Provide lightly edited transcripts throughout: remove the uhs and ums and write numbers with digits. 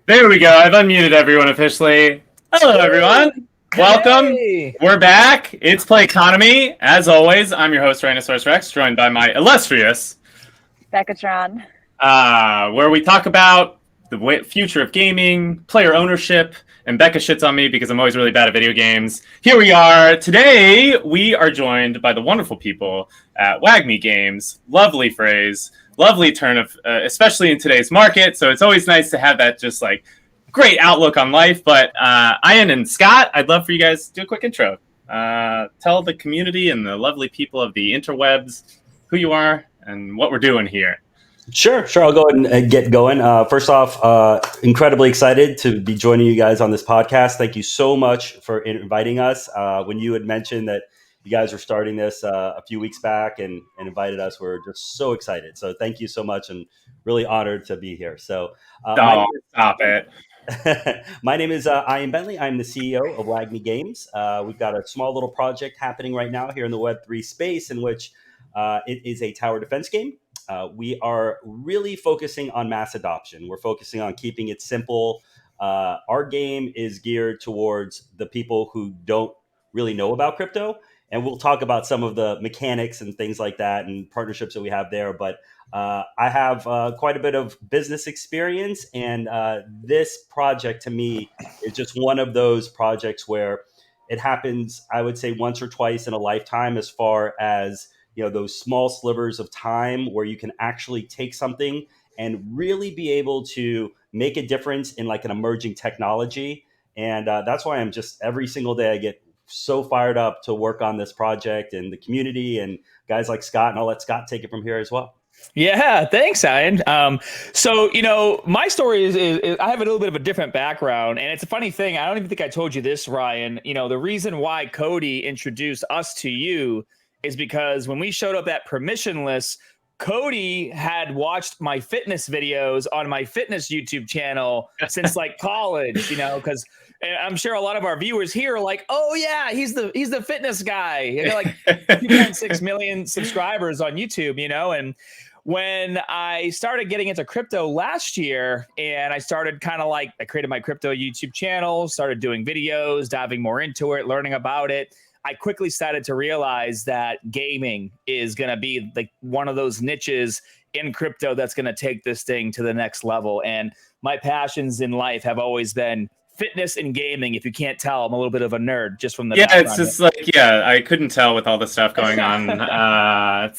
There we go. I've unmuted everyone officially. Hello, everyone. Welcome. Hey. We're back. It's Play Economy. As always, I'm your host, Rhinoceros Rex, joined by my illustrious, Bekahtron. where we talk about the future of gaming, player ownership, and Becca shits on me because I'm always really bad at video games. Here we are. Today, we are joined by the wonderful people at Wagmi Games. Lovely phrase. Lovely turn of, especially in today's market. So it's always nice to have that just like great outlook on life. But Ian and Scott, I'd love for you guys to do a quick intro. Tell the community and the lovely people of the interwebs who you are and what we're doing here. Sure. I'll go ahead and get going. First off, incredibly excited to be joining you guys on this podcast. Thank you so much for inviting us. When you had mentioned that you guys were starting this a few weeks back and invited us, we're just so excited. So thank you so much and really honored to be here. So Stop it. My name is Ian Bentley. I'm the CEO of Wagmi Games. We've got a small little project happening right now here in the Web3 space in which it is a tower defense game. We are really focusing on mass adoption. We're focusing on keeping it simple. Our game is geared towards the people who don't really know about crypto. And we'll talk about some of the mechanics and things like that and partnerships that we have there. But I have quite a bit of business experience. And this project to me is just one of those projects where it happens, I would say, once or twice in a lifetime, as far as those small slivers of time where you can actually take something and really be able to make a difference in like an emerging technology. And that's why I'm just every single day I get so fired up to work on this project and the community and guys like Scott. And I'll let Scott take it from here as well. Yeah, thanks, Ian. So my story is I have a little bit of a different background, and it's a funny thing. I don't even think I told you this, Ryan. The reason why Cody introduced us to you is because when we showed up at Permissionless, Cody had watched my fitness videos on my fitness YouTube channel since like college, because I'm sure a lot of our viewers here are like, oh yeah, he's the fitness guy. And they're like 2.6 million subscribers on YouTube, and when I started getting into crypto last year and I started I created my crypto YouTube channel, started doing videos, diving more into it, learning about it. I quickly started to realize that gaming is going to be like one of those niches in crypto that's going to take this thing to the next level. And my passions in life have always been fitness and gaming. If you can't tell, I'm a little bit of a nerd just from the background. It's just I couldn't tell with all the stuff going on.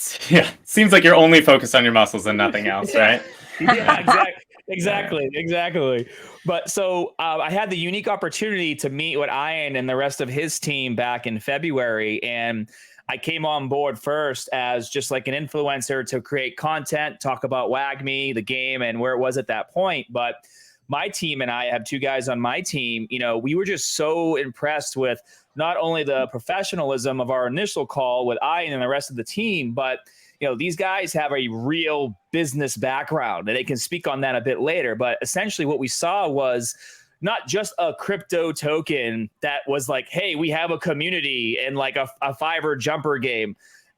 Seems like you're only focused on your muscles and nothing else, right? Yeah, exactly. But so I had the unique opportunity to meet with Ian and the rest of his team back in February. And I came on board first as just like an influencer to create content, talk about Wagmi, the game, and where it was at that point. But my team and I have two guys on my team, we were just so impressed with not only the professionalism of our initial call with Ian and the rest of the team, but these guys have a real business background and they can speak on that a bit later. But essentially what we saw was not just a crypto token that was like, hey, we have a community and like a Fiverr jumper game.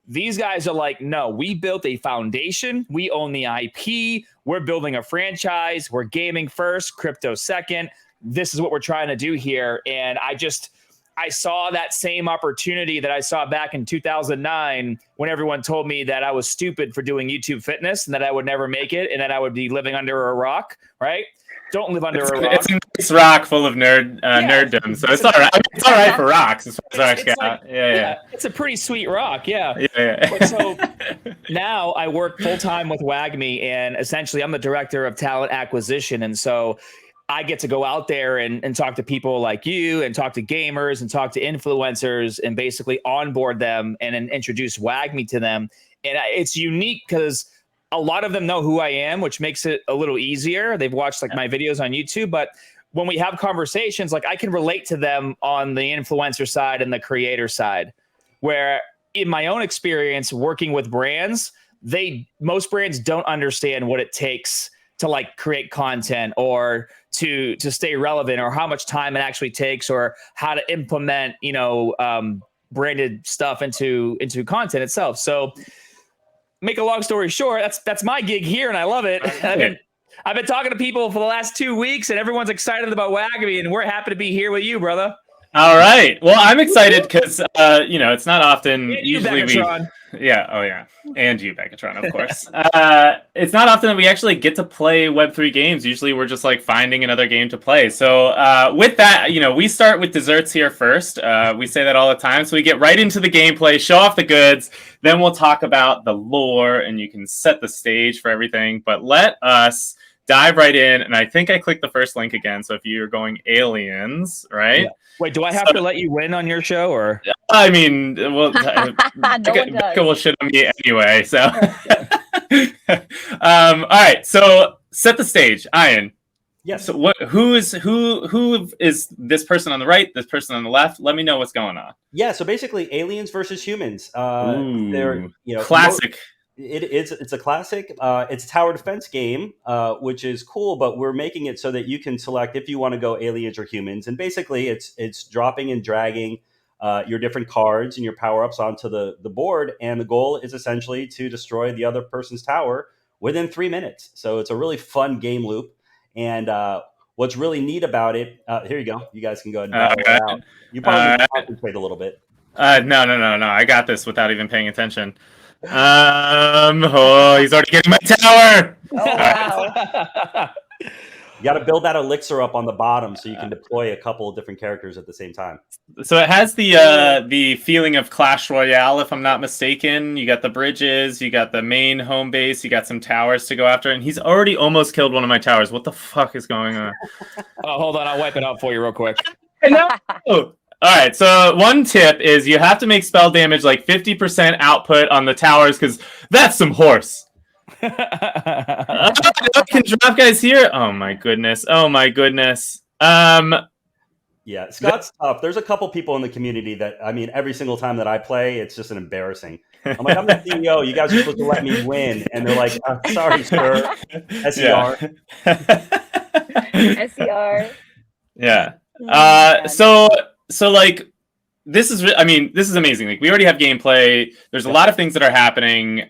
These guys are like, no, we built a foundation. We own the IP. We're building a franchise. We're gaming first, crypto second. This is what we're trying to do here. And I saw that same opportunity that I saw back in 2009 when everyone told me that I was stupid for doing YouTube fitness and that I would never make it and that I would be living under a rock, right? Don't live under a rock. It's a nice rock full of nerddom, so it's all right. It's all right for rocks as far as rocks go. Yeah. It's a pretty sweet rock, yeah. Yeah. So now I work full-time with Wagmi, and essentially I'm the director of talent acquisition. And so I get to go out there and talk to people like you and talk to gamers and talk to influencers and basically onboard them and then introduce Wagmi to them. And it's unique because a lot of them know who I am, which makes it a little easier. They've watched like my videos on YouTube, but when we have conversations, like I can relate to them on the influencer side and the creator side, where in my own experience working with brands, most brands don't understand what it takes to like create content or to stay relevant or how much time it actually takes or how to implement, branded stuff into content itself. So make a long story short, that's my gig here and I love it. I've been talking to people for the last 2 weeks, and everyone's excited about Wagmi, and we're happy to be here with you, brother. All right. Well, I'm excited because it's not often. And you, Usually Bekahtron. yeah. Oh yeah. And you, Bekahtron, of course. It's not often that we actually get to play Web3 games. Usually, we're just like finding another game to play. So with that, we start with desserts here first. We say that all the time. So we get right into the gameplay, show off the goods, then we'll talk about the lore, and you can set the stage for everything. But let us dive right in. And I think I clicked the first link again. So if you're going aliens, right? Yeah. Wait, do I have to let you win on your show, or? I mean, well, Becca will shit on me anyway. So, all right. So set the stage, Ian. Yes. So who is this person on the right? This person on the left? Let me know what's going on. Yeah. So basically, aliens versus humans. They're classic. It's a classic. It's a tower defense game, which is cool. But we're making it so that you can select if you want to go aliens or humans. And basically, it's dropping and dragging your different cards and your power ups onto the board. And the goal is essentially to destroy the other person's tower within 3 minutes. So it's a really fun game loop. And what's really neat about it, here you go. You guys can go ahead and battle it out. You probably need to concentrate a little bit. No. I got this without even paying attention. He's already getting my tower. Oh, wow. You got to build that elixir up on the bottom so you can deploy a couple of different characters at the same time. So it has the feeling of Clash Royale, if I'm not mistaken. You got the bridges, you got the main home base, you got some towers to go after, and he's already almost killed one of my towers. What the fuck is going on? Oh, hold on, I'll wipe it out for you real quick. No. All right, so one tip is you have to make spell damage like 50% output on the towers because that's some horse. Can drop guys here? Oh my goodness. Yeah, Scott's tough. There's a couple people in the community that, I mean, every single time that I play, it's just an embarrassing. I'm like, I'm the CEO. You guys are supposed to let me win. And they're like, sorry, sir. SER. SER. Yeah. So like, this is amazing. Like, we already have gameplay. There's a lot of things that are happening.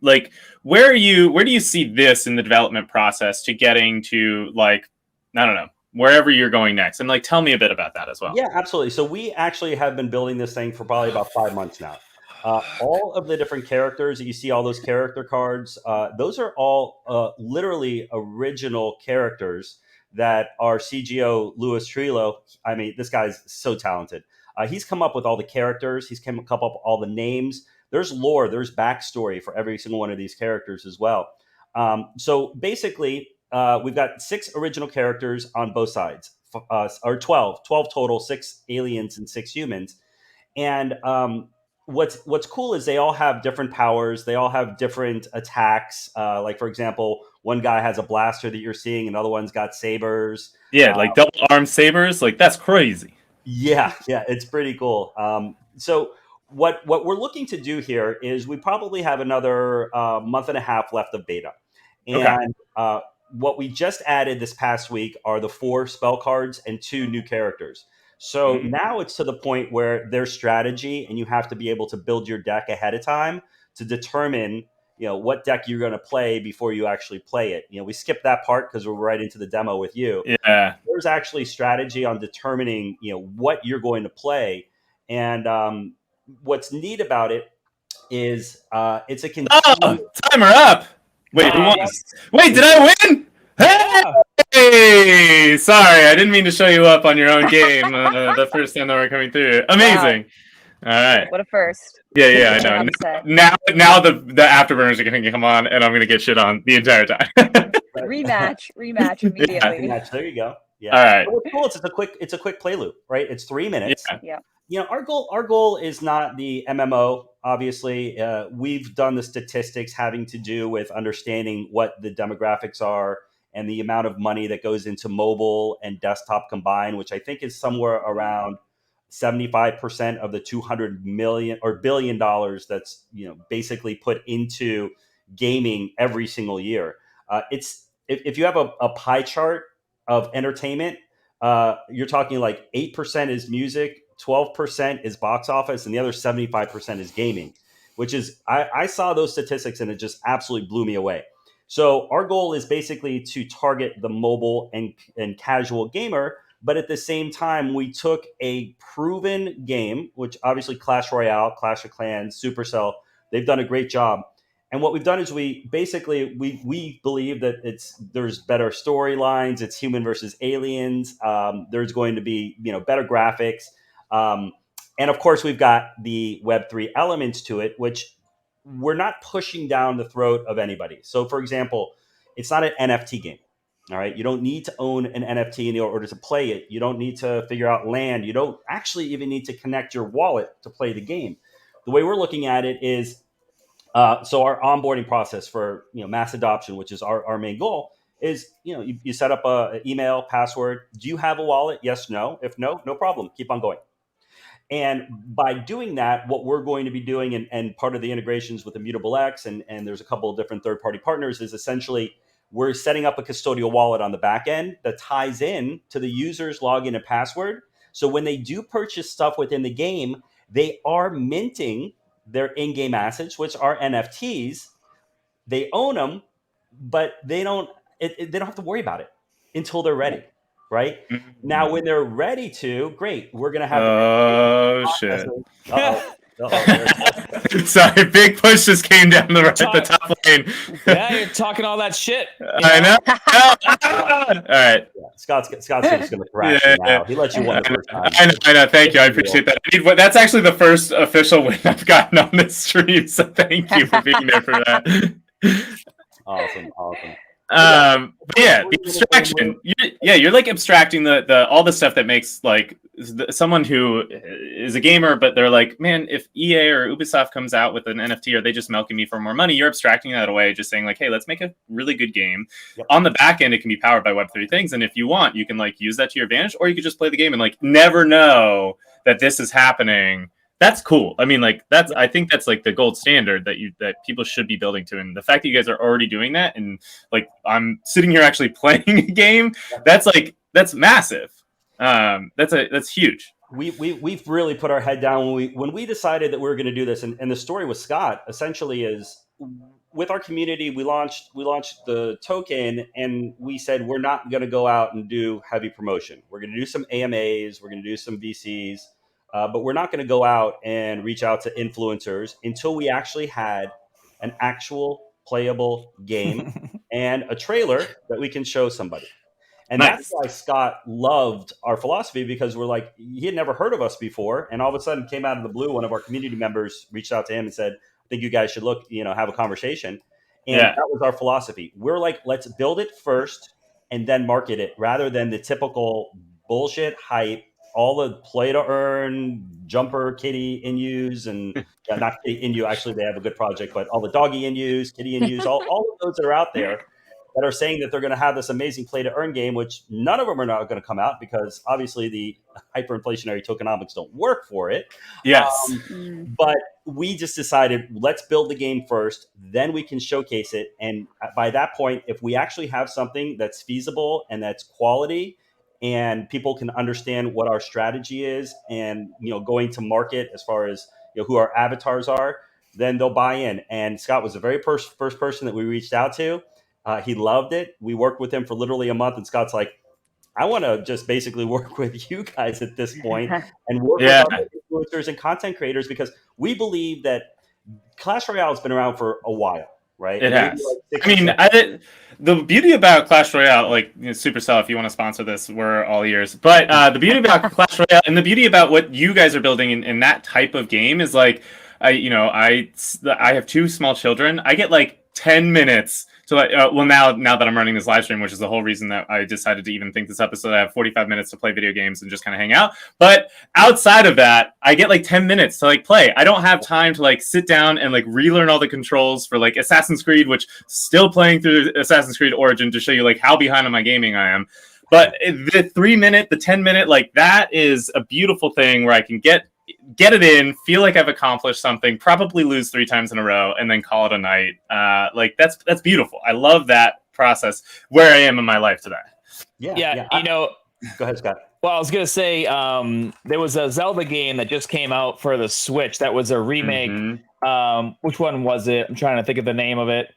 Like, where do you see this in the development process to getting to, like, I don't know, wherever you're going next? And like, tell me a bit about that as well. Yeah, absolutely. So we actually have been building this thing for probably about 5 months now. All of the different characters that you see, all those character cards, those are all literally original characters that our CGO, Louis Trillo, I mean, this guy's so talented. He's come up with all the characters. He's come up with all the names. There's lore. There's backstory for every single one of these characters as well. So basically, we've got 6 original characters on both sides, or 12 total, 6 aliens and 6 humans. And what's cool is they all have different powers. They all have different attacks. Like, for example, one guy has a blaster that you're seeing. Another one's got sabers. Yeah, like double arm sabers. Like, that's crazy. Yeah, it's pretty cool. So what we're looking to do here is we probably have another month and a half left of beta. And what we just added this past week are the 4 spell cards and 2 new characters. So now it's to the point where there's strategy, and you have to be able to build your deck ahead of time to determine, what deck you're going to play before you actually play it. We skipped that part because we're right into the demo with you. Yeah. There's actually strategy on determining, what you're going to play. And what's neat about it is it's a timer up. Wait, who won? Wait, did I win? Hey, sorry, I didn't mean to show you up on your own game the first time that we're coming through. Amazing. Wow. All right. What a first. Yeah, I know. Now the afterburners are going to come on, and I'm going to get shit on the entire time. Rematch immediately. Rematch. There you go. Yeah. All right. So what's cool? It's a quick play loop, right? It's 3 minutes. Yeah. Our goal is not the MMO. Obviously, we've done the statistics having to do with understanding what the demographics are and the amount of money that goes into mobile and desktop combined, which I think is somewhere around 75% of the $200 million or $1 billion that's basically put into gaming every single year. It's if you have a pie chart of entertainment, you're talking like 8% is music, 12% is box office, and the other 75% is gaming, which is I saw those statistics and it just absolutely blew me away. So our goal is basically to target the mobile and casual gamer. But at the same time, we took a proven game, which obviously Clash Royale, Clash of Clans, Supercell, they've done a great job. And what we've done is we believe that there's better storylines. It's human versus aliens. There's going to be better graphics, and of course we've got the Web3 elements to it, which we're not pushing down the throat of anybody. So, for example, it's not an NFT game. All right, you don't need to own an NFT in order to play it. You don't need to figure out land. You don't actually even need to connect your wallet to play the game. The way we're looking at it is. So our onboarding process for mass adoption, which is our main goal, is you set up an email, password. Do you have a wallet? Yes, no. If no, no problem. Keep on going. And by doing that, what we're going to be doing, and part of the integrations with Immutable X, and there's a couple of different third-party partners, is essentially we're setting up a custodial wallet on the back end that ties in to the user's login and password. So when they do purchase stuff within the game, they are minting their in-game assets, which are NFTs. They own them, but they don't have to worry about it until they're ready, right? Mm-hmm. Now, when they're ready to, great, we're going to have... Oh, shit. Uh-oh. Sorry, big push just came down the top lane. Yeah, you're talking all that shit. I know. All right. Yeah, Scott's just going to thrash you now. He let you win the first time. I know. Thank you. I appreciate that. That's actually the first official win I've gotten on this stream, so thank you for being there for that. Awesome. But yeah, the abstraction. You're like abstracting the all the stuff that makes like someone who is a gamer, but they're like, man, if EA or Ubisoft comes out with an NFT, are they just milking me for more money? You're abstracting that away, just saying like, hey, let's make a really good game. Yep. On the back end, it can be powered by Web3 things, and if you want, you can like use that to your advantage, or you could just play the game and like never know that this is happening. That's cool. I mean, like I think that's like the gold standard that people should be building to. And the fact that you guys are already doing that, and like I'm sitting here actually playing a game, that's massive. That's huge. We've really put our head down when we decided that we were going to do this. And the story with Scott essentially is, with our community, we launched the token, and we said we're not going to go out and do heavy promotion. We're going to do some AMAs, we're going to do some VCs. But we're not going to go out and reach out to influencers until we actually had an actual playable game and a trailer that we can show somebody. And nice. That's why Scott loved our philosophy, because we're like, he had never heard of us before. And all of a sudden came out of the blue, one of our community members reached out to him and said, I think you guys should have a conversation. And that was our philosophy. We're like, let's build it first and then market it, rather than the typical bullshit hype, all the play to earn, jumper, kitty in use, and not kitty in you. Actually, they have a good project, but all the doggy in use, kitty in use, all of those that are out there that are saying that they're going to have this amazing play to earn game, which none of them are not going to come out, because obviously the hyperinflationary tokenomics don't work for it. Yes. But we just decided, let's build the game first, then we can showcase it. And by that point, if we actually have something that's feasible and that's quality, and people can understand what our strategy is, and going to market as far as who our avatars are, then they'll buy in. And Scott was the very first person that we reached out to. He loved it. We worked with him for literally a month, and Scott's like, I want to just basically work with you guys at this point and work with other influencers and content creators, because we believe that Clash Royale has been around for a while. Right? It has. The beauty about Clash Royale, like Supercell, if you want to sponsor this, we're all ears. But the beauty about Clash Royale, and the beauty about what you guys are building in that type of game, is like, I have 2 small children. I get like 10 minutes to like, now that I'm running this live stream, which is the whole reason that I decided to even think this up, is so that I have 45 minutes to play video games and just kind of hang out. But outside of that, I get like 10 minutes to like play. I don't have time to like sit down and like relearn all the controls for like Assassin's Creed, which still playing through Assassin's Creed Origin to show you like how behind on my gaming I am. But the 3-minute, the 10-minute, like that is a beautiful thing where I can get it in, feel like I've accomplished something, probably lose 3 times in a row, and then call it a night. Like that's beautiful. I love that process where I am in my life today. Yeah. Go ahead, Scott. Well, I was gonna say there was a Zelda game that just came out for the Switch that was a remake. Which one was it? I'm trying to think of the name of it.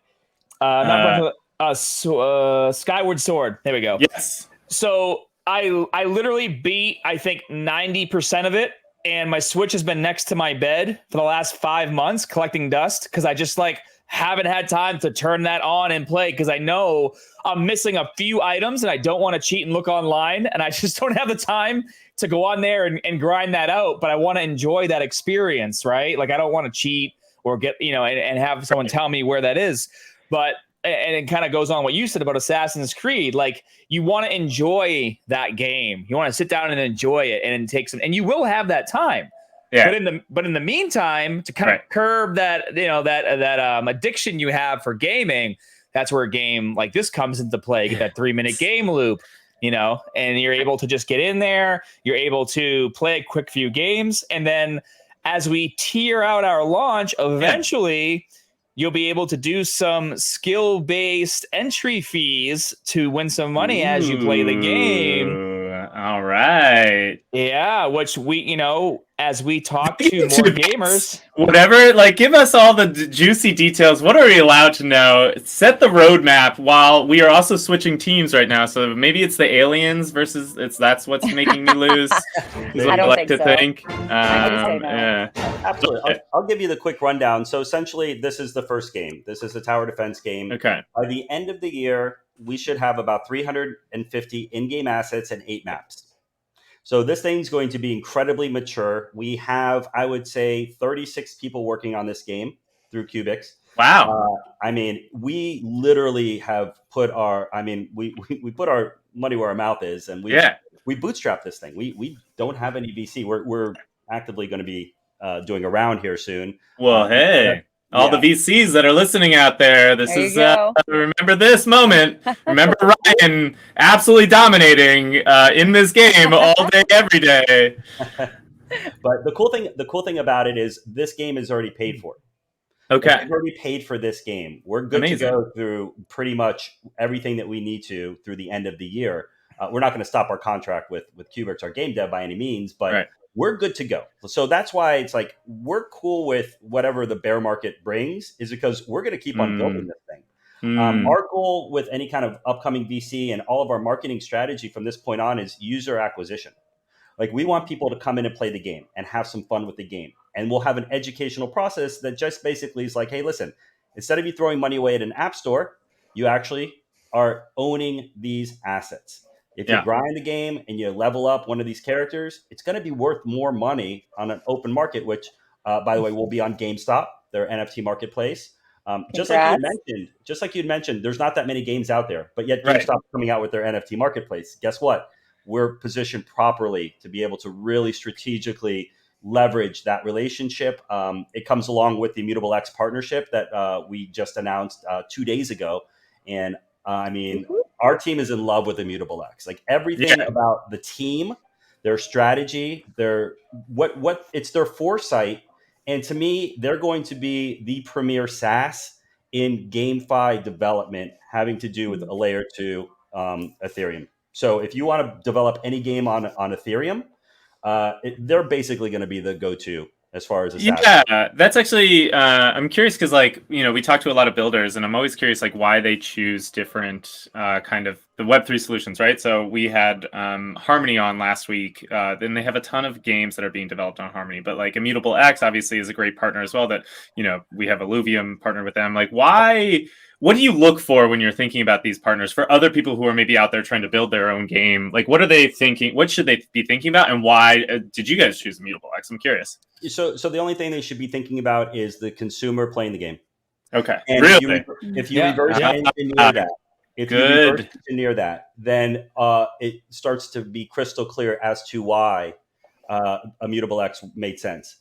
Not Skyward Sword. There we go. Yes. So I literally beat, I think, 90% of it, and my Switch has been next to my bed for the last 5 months collecting dust because I just haven't had time to turn that on and play because I know I'm missing a few items and I don't want to cheat and look online, and I just don't have the time to go on there and grind that out, but I want to enjoy that experience, right? Like I don't want to cheat or get, and have someone tell me where that is. But and it kind of goes on what you said about Assassin's Creed. Like you want to enjoy that game. You want to sit down and enjoy it and take some, and you will have that time. Yeah. But in the meantime, to kind of curb that, that addiction you have for gaming, that's where a game like this comes into play. Get that 3-minute game loop, and you're able to just get in there. You're able to play a quick few games, and then as we tier out our launch, eventually. You'll be able to do some skill-based entry fees to win some money as you play the game. All right. Yeah, which we, as we talk to more gamers. Whatever, give us all the juicy details. What are we allowed to know? Set the roadmap while we are also switching teams right now. So maybe it's the aliens versus that's what's making me lose. I don't think so. Think. Yeah. Absolutely. I'll give you the quick rundown. So essentially, this is the first game. This is the tower defense game. Okay. By the end of the year, we should have about 350 in-game assets and 8 maps. So this thing's going to be incredibly mature. We have, I would say, 36 people working on this game through Cubics. Wow. We literally have put we put our money where our mouth is, and we bootstrapped this thing. We don't have any VC. We're actively going to be doing a round here soon. Well, hey. All the VCs that are listening out there, this is remember this moment. Remember Ryan absolutely dominating in this game all day, every day. But the cool thing about it is this game is already paid for. Okay, we've already paid for this game. We're good to go through pretty much everything that we need to through the end of the year. We're not going to stop our contract with Cubics, our game dev, by any means, but. We're good to go. So that's why it's we're cool with whatever the bear market brings, is because we're going to keep on building this thing. Our goal with any kind of upcoming VC and all of our marketing strategy from this point on is user acquisition. We want people to come in and play the game and have some fun with the game. And we'll have an educational process that just basically is hey, listen, instead of you throwing money away at an app store, you actually are owning these assets. If you grind the game and you level up one of these characters, it's going to be worth more money on an open market, which, by the way, will be on GameStop, their NFT marketplace. Just like you mentioned, there's not that many games out there, but yet GameStop is coming out with their NFT marketplace. Guess what? We're positioned properly to be able to really strategically leverage that relationship. It comes along with the Immutable X partnership that we just announced 2 days ago. And our team is in love with Immutable X. Everything about the team, their strategy, it's their foresight. And to me, they're going to be the premier SaaS in GameFi development, having to do with a layer 2 Ethereum. So if you want to develop any game on Ethereum, they're basically going to be the go-to as far as a SaaS. Yeah, that's actually I'm curious because we talk to a lot of builders, and I'm always curious why they choose different kind of the Web3 solutions, right? So we had Harmony on last week. Then they have a ton of games that are being developed on Harmony, but Immutable X obviously is a great partner as well. That we have Illuvium partnered with them. Why? What do you look for when you're thinking about these partners for other people who are maybe out there trying to build their own game? What are they thinking? What should they be thinking about? And why did you guys choose Immutable X? I'm curious. So the only thing they should be thinking about is the consumer playing the game. Okay. And really? If you reverse engineer that, then it starts to be crystal clear as to why Immutable X made sense.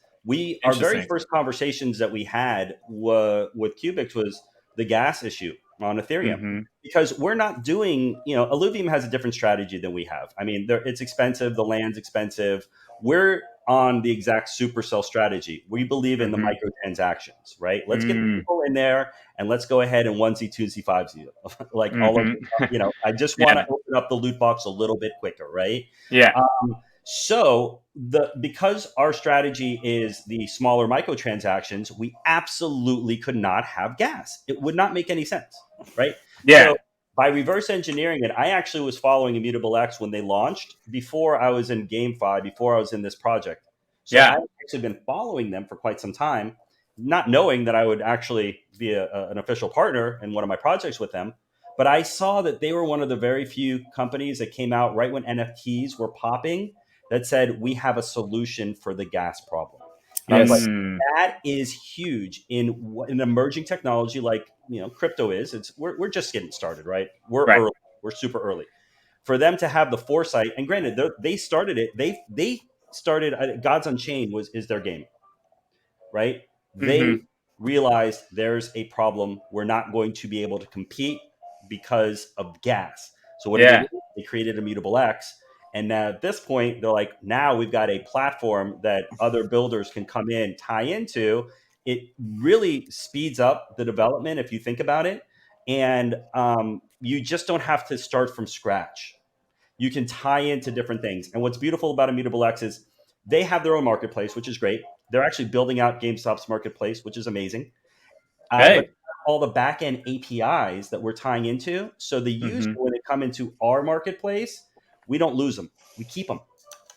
Our very first conversations that we had with Cubics was the gas issue on Ethereum, because we're not doing, Illuvium has a different strategy than we have. It's expensive. The land's expensive. We're on the exact Supercell strategy. We believe in the microtransactions, right? Let's get people in there and let's go ahead and onesie, twosie, fivesie, all of I just want to open up the loot box a little bit quicker, right? Yeah. So because our strategy is the smaller microtransactions, we absolutely could not have gas. It would not make any sense. right? Yeah. So by reverse engineering it, I actually was following Immutable X when they launched before I was in GameFi, before I was in this project. So Yeah. I've actually been following them for quite some time, not knowing that I would actually be an official partner in one of my projects with them. But I saw that they were one of the very few companies that came out right when NFTs were popping that said, we have a solution for the gas problem. And I was like, Mm. that is huge in an emerging technology like crypto is. We're just getting started, right? We're Right. early. We're super early. For them to have the foresight, and granted, they started it. They started Gods Unchained is their game, right? They Mhm. realized there's a problem. We're not going to be able to compete because of gas. So what did they Yeah. do? They created Immutable X. And now at this point, they're like, now we've got a platform that other builders can come in, tie into. It really speeds up the development if you think about it. And you just don't have to start from scratch. You can tie into different things. And what's beautiful about Immutable X is they have their own marketplace, which is great. They're actually building out GameStop's marketplace, which is amazing. But Hey. all the back end APIs that we're tying into, so the user, Mhm. when they come into our marketplace, we don't lose them. We keep them,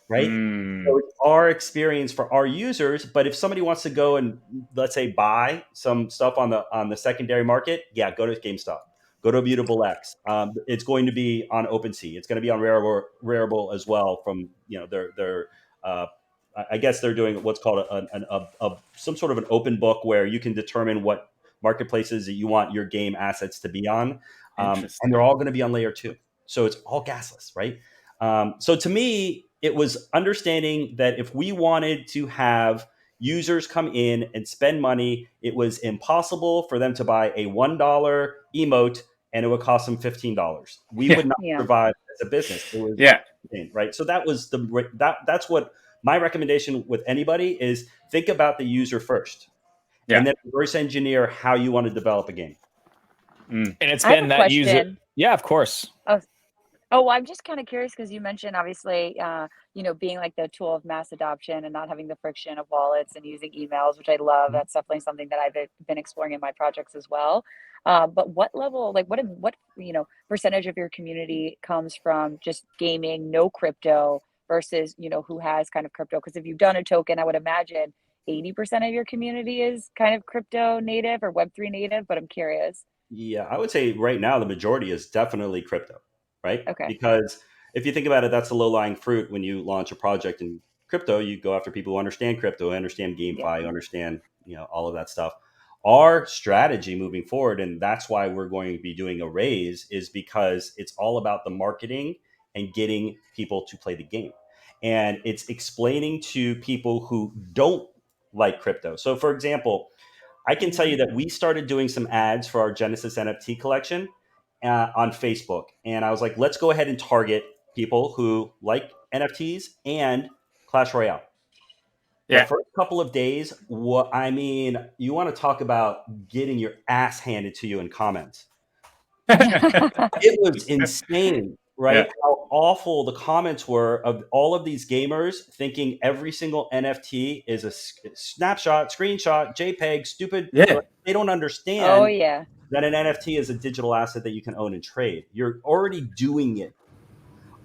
right? Mm. So it's our experience for our users. But if somebody wants to go and let's say buy some stuff on the secondary market, yeah, go to GameStop, go to Immutable X. It's going to be on OpenSea. It's going to be on Rarible as well. From their I guess they're doing what's called some sort of an open book where you can determine what marketplaces that you want your game assets to be on, and Interesting. they're all going to be on layer 2. So it's all gasless, right? So to me, it was understanding that if we wanted to have users come in and spend money, it was impossible for them to buy a $1 emote and it would cost them $15. We Yeah. would not Yeah. survive as a business. It was Yeah. insane, right? So that was that's what my recommendation with anybody is: think about the user first, Yeah. and then reverse engineer how you want to develop a game. Mm. And it's I have been a that user. question. Yeah, of course. Oh, I'm just kind of curious because you mentioned obviously, being like the tool of mass adoption and not having the friction of wallets and using emails, which I love. That's definitely something that I've been exploring in my projects as well. But what level, like what percentage of your community comes from just gaming, no crypto versus, who has kind of crypto? Because if you've done a token, I would imagine 80% of your community is kind of crypto native or Web3 native, but I'm curious. Yeah, I would say right now the majority is definitely crypto, right? Okay. Because if you think about it, that's the low-lying fruit when you launch a project in crypto. You go after people who understand crypto, who understand Yeah. GameFi, who understand all of that stuff. Our strategy moving forward, and that's why we're going to be doing a raise, is because it's all about the marketing and getting people to play the game, and it's explaining to people who don't like crypto. So, for example, I can tell you that we started doing some ads for our Genesis NFT collection on Facebook. And I was like, let's go ahead and target people who like NFTs and Clash Royale. The Yeah. first couple of days, you want to talk about getting your ass handed to you in comments. It was insane, Yeah. right? How awful the comments were of all of these gamers thinking every single NFT is a snapshot, screenshot, JPEG, stupid. Yeah. They don't Oh understand yeah. that an NFT is a digital asset that you can own and trade. You're already doing it.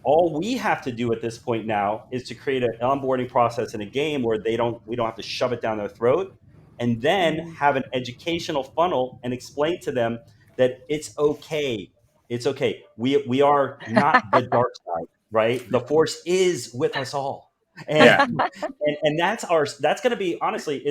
All we have to do at this point now is to create an onboarding process in a game where we don't have to shove it down their throat, and then Mhm. have an educational funnel and explain to them that it's okay. It's okay. We are not the dark side, right? The force is with us all. And Yeah. and that's going to be, honestly,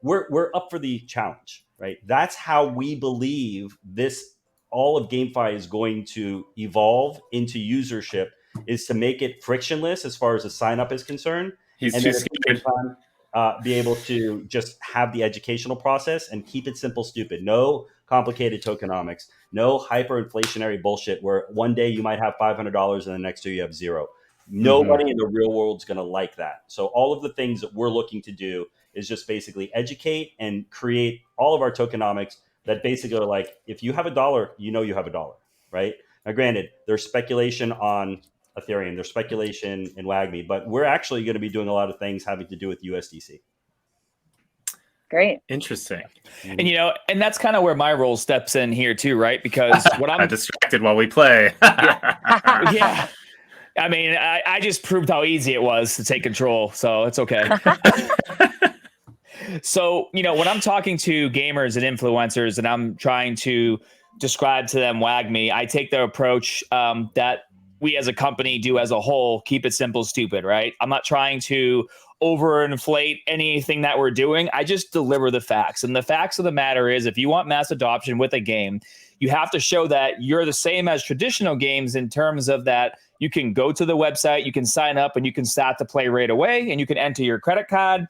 we're up for the challenge, right? That's how we believe this all of GameFi is going to evolve into usership, is to make it frictionless as far as the sign up is concerned, He's and too then at the same scared. time be able to just have the educational process and keep it simple, stupid. No complicated tokenomics, no hyperinflationary bullshit where one day you might have $500 and the next day you have zero. Mhm. Nobody in the real world is going to like that. So all of the things that we're looking to do is just basically educate and create all of our tokenomics that basically are like, if you have a dollar, you have a dollar, right? Now, granted, there's speculation on Ethereum, there's speculation in Wagmi, but we're actually going to be doing a lot of things having to do with USDC. Great. Interesting. And and that's kind of where my role steps in here too, right? Because what I'm distracted while we play. yeah. I mean, I just proved how easy it was to take control, so it's okay. So, when I'm talking to gamers and influencers and I'm trying to describe to them Wagmi, I take the approach that we as a company do as a whole, keep it simple, stupid, right? I'm not trying to overinflate anything that we're doing. I just deliver the facts. And the facts of the matter is, if you want mass adoption with a game, you have to show that you're the same as traditional games in terms of that you can go to the website, you can sign up, and you can start to play right away, and you can enter your credit card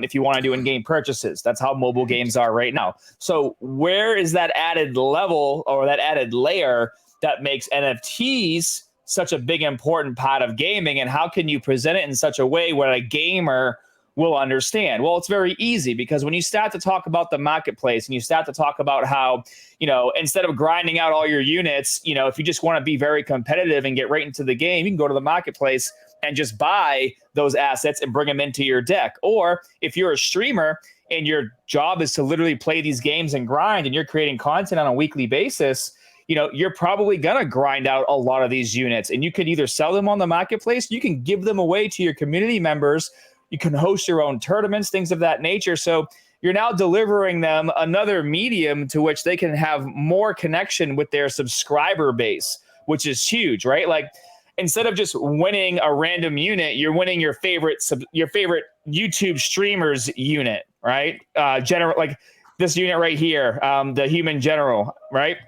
if you want to do in-game purchases. That's how mobile games are right now. So where is that added level or that added layer that makes NFTs such a big, important part of gaming? And how can you present it in such a way where a gamer will understand? Well, it's very easy, because when you start to talk about the marketplace and you start to talk about how, instead of grinding out all your units, if you just want to be very competitive and get right into the game, you can go to the marketplace and just buy those assets and bring them into your deck. Or if you're a streamer and your job is to literally play these games and grind, and you're creating content on a weekly basis, you're probably going to grind out a lot of these units, and you could either sell them on the marketplace, you can give them away to your community members, you can host your own tournaments, things of that nature. So you're now delivering them another medium to which they can have more connection with their subscriber base, which is huge, right? Like, instead of just winning a random unit, you're winning your favorite YouTube streamers unit, right? General, like this unit right here, the human general, right?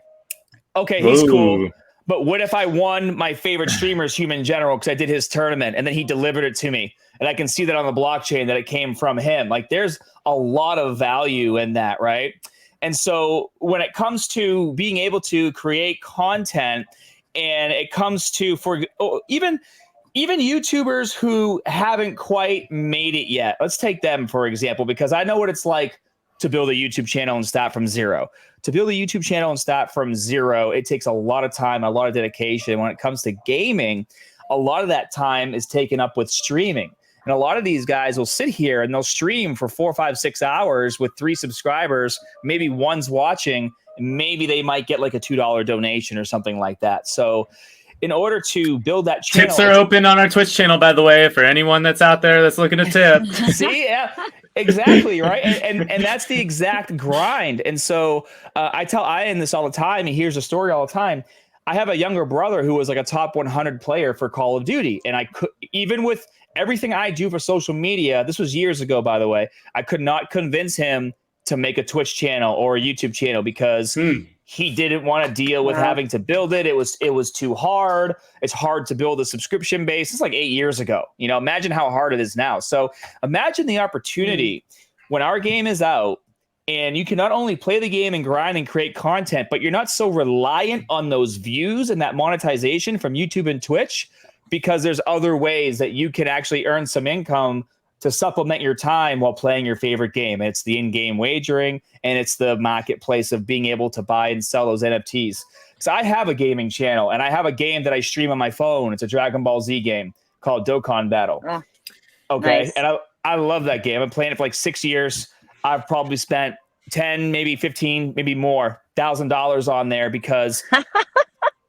Okay, he's cool. But what if I won my favorite streamer's human general because I did his tournament and then he delivered it to me, and I can see that on the blockchain that it came from him? Like, there's a lot of value in that, right? And so when it comes to being able to create content, and it comes to even YouTubers who haven't quite made it yet, let's take them for example, because I know what it's like to build a YouTube channel and start from zero. To build a YouTube channel and start from zero, it takes a lot of time, a lot of dedication. When it comes to gaming, a lot of that time is taken up with streaming. And a lot of these guys will sit here and they'll stream for 4, 5, 6 hours with 3 subscribers. Maybe one's watching, and maybe they might get like a $2 donation or something like that. So in order to build that channel, tips are open on our Twitch channel, by the way, for anyone that's out there that's looking to tip. See, yeah, exactly, right, and that's the exact grind. And so I tell Ian this all the time. He hears the story all the time. I have a younger brother who was like a top 100 player for Call of Duty, and I could, even with everything I do for social media, this was years ago, by the way, I could not convince him to make a Twitch channel or a YouTube channel because he didn't want to deal with having to build it. It was too hard. It's hard to build a subscription base. It's like 8 years ago. Imagine how hard it is now. So imagine the opportunity when our game is out and you can not only play the game and grind and create content, but you're not so reliant on those views and that monetization from YouTube and Twitch, because there's other ways that you can actually earn some income to supplement your time while playing your favorite game. It's the in-game wagering, and it's the marketplace of being able to buy and sell those NFTs. So I have a gaming channel, and I have a game that I stream on my phone. It's a Dragon Ball Z game called Dokkan Battle. Okay, nice. And I love that game. I've been playing it for like 6 years. I've probably spent 10, maybe 15, maybe more, $1,000 on there, because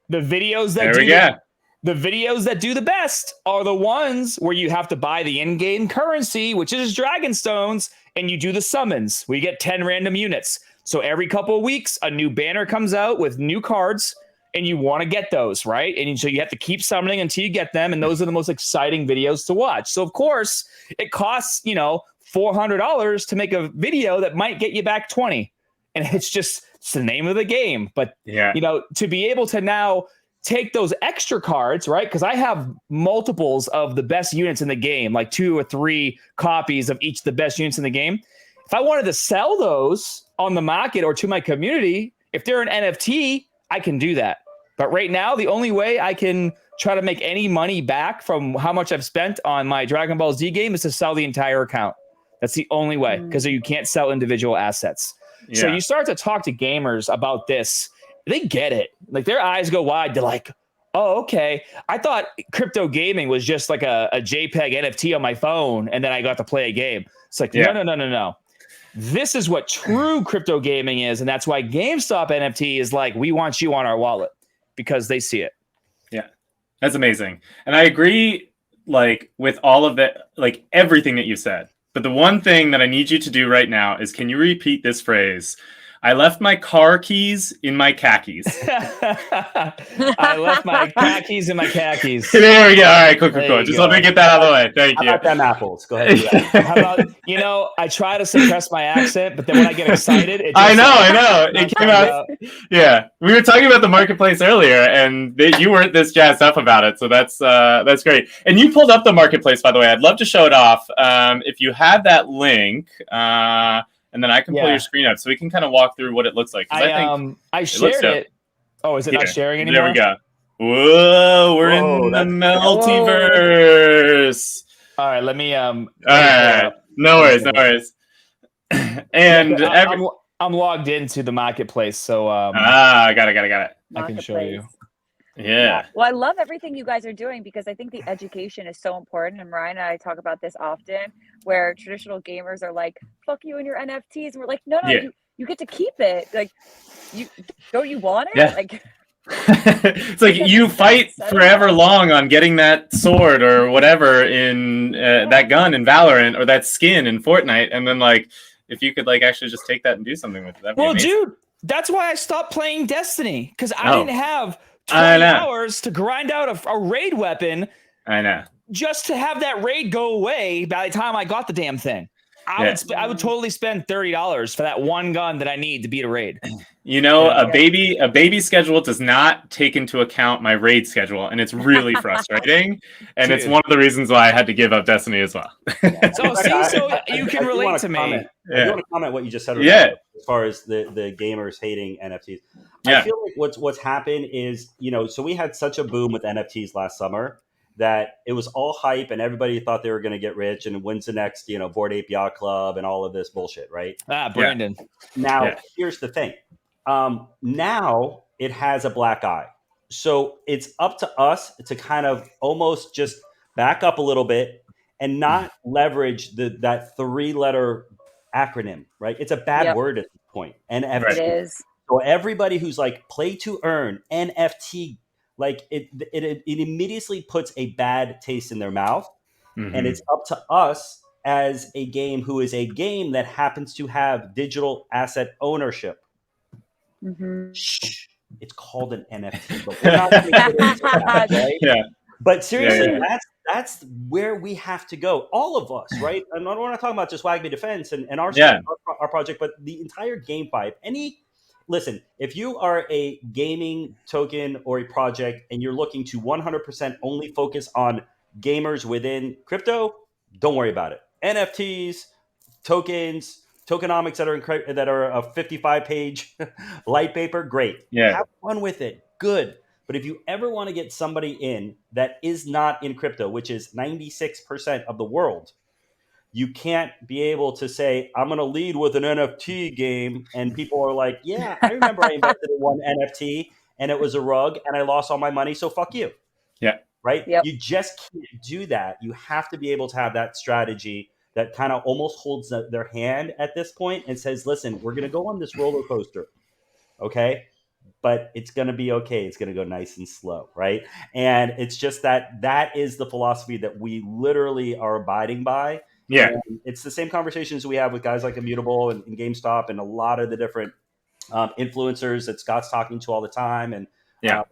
the videos that the videos that do the best are the ones where you have to buy the in-game currency, which is Dragon Stones, and you do the summons. We get 10 random units. So every couple of weeks, a new banner comes out with new cards, and you want to get those, right? And so you have to keep summoning until you get them, and those are the most exciting videos to watch. So, of course, it costs, $400 to make a video that might get you back 20. And it's the name of the game. But, to be able to now take those extra cards, right? Because I have multiples of the best units in the game, like 2 or 3 copies of each of the best units in the game. If I wanted to sell those on the market or to my community, if they're an NFT, I can do that. But right now, the only way I can try to make any money back from how much I've spent on my Dragon Ball Z game is to sell the entire account. That's the only way, because you can't sell individual assets. Yeah. So you start to talk to gamers about this. They get it. Like, their eyes go wide. They're like, oh, okay. I thought crypto gaming was just like a JPEG NFT on my phone, and then I got to play a game. It's like, no. this is what true crypto gaming is. And that's why GameStop NFT is like, we want you on our wallet because they see it. Yeah, that's amazing. And I agree, like, with all of that, like everything that you said. But the one thing that I need you to do right now is, can you repeat this phrase? I left my car keys in my khakis. I left my khakis in my khakis. There we go. All right, cool. Just let me get that out of the way. Thank you. How about them apples? Go ahead. How about, I try to suppress my accent, but then when I get excited, it just I know. It came out. Yeah, we were talking about the marketplace earlier, and you weren't this jazzed up about it, so that's great. And you pulled up the marketplace, by the way. I'd love to show it off. If you have that link, and then I can pull your screen up so we can kind of walk through what it looks like. I shared it. Oh, is it not sharing anymore? There we go. Whoa, we're in the multiverse. All right, let me. All right, no worries. And I'm logged into the marketplace, so got it. I can show you. Yeah. Well, I love everything you guys are doing because I think the education is so important. And Ryan and I talk about this often, where traditional gamers are like, "Fuck you and your NFTs," and we're like, "No, you get to keep it. Like, don't you want it?" Yeah. Like, it's like you fight forever long on getting that sword or whatever in that gun in Valorant or that skin in Fortnite, and then like if you could like actually just take that and do something with it. That'd be amazing. Dude, that's why I stopped playing Destiny, because I didn't have 20 hours to grind out a raid weapon. I know. Just to have that raid go away by the time I got the damn thing. I would totally spend $30 for that one gun that I need to beat a raid. A baby schedule does not take into account my raid schedule, and it's really frustrating. And it's one of the reasons why I had to give up Destiny as well. So you can relate to me. I do want to comment what you just said about as far as the gamers hating NFTs. I feel like what's happened is, so we had such a boom with NFTs last summer that it was all hype and everybody thought they were going to get rich and when's the next, Bored Ape Yacht Club and all of this bullshit, right? Brandon. Now, here's the thing. Now it has a black eye. So it's up to us to kind of almost just back up a little bit and not leverage that 3-letter acronym, right? It's a bad word at this point. NFT. It is. So everybody who's like play to earn, NFT, like it immediately puts a bad taste in their mouth. Mm-hmm. And it's up to us as a game who is a game that happens to have digital asset ownership. Mm-hmm. Shh, it's called an NFT, but we're not going to get into that, right? Yeah. But seriously, that's where we have to go. All of us, right? And we're not talking about just Wagmi Defense and our project, but the entire GameFi. Listen, if you are a gaming token or a project and you're looking to 100% only focus on gamers within crypto, don't worry about it. NFTs, tokens, tokenomics that are a 55-page light paper, great. Yeah. Have fun with it. Good. But if you ever want to get somebody in that is not in crypto, which is 96% of the world, you can't be able to say, I'm going to lead with an NFT game. And people are like, yeah, I remember I invested in one NFT and it was a rug and I lost all my money. So fuck you. Yeah. Right. Yep. You just can't do that. You have to be able to have that strategy that kind of almost holds their hand at this point and says, listen, we're going to go on this roller coaster. Okay. But it's going to be okay. It's going to go nice and slow. Right. And it's just that is the philosophy that we literally are abiding by. Yeah, and it's the same conversations we have with guys like Immutable and GameStop and a lot of the different influencers that Scott's talking to all the time, and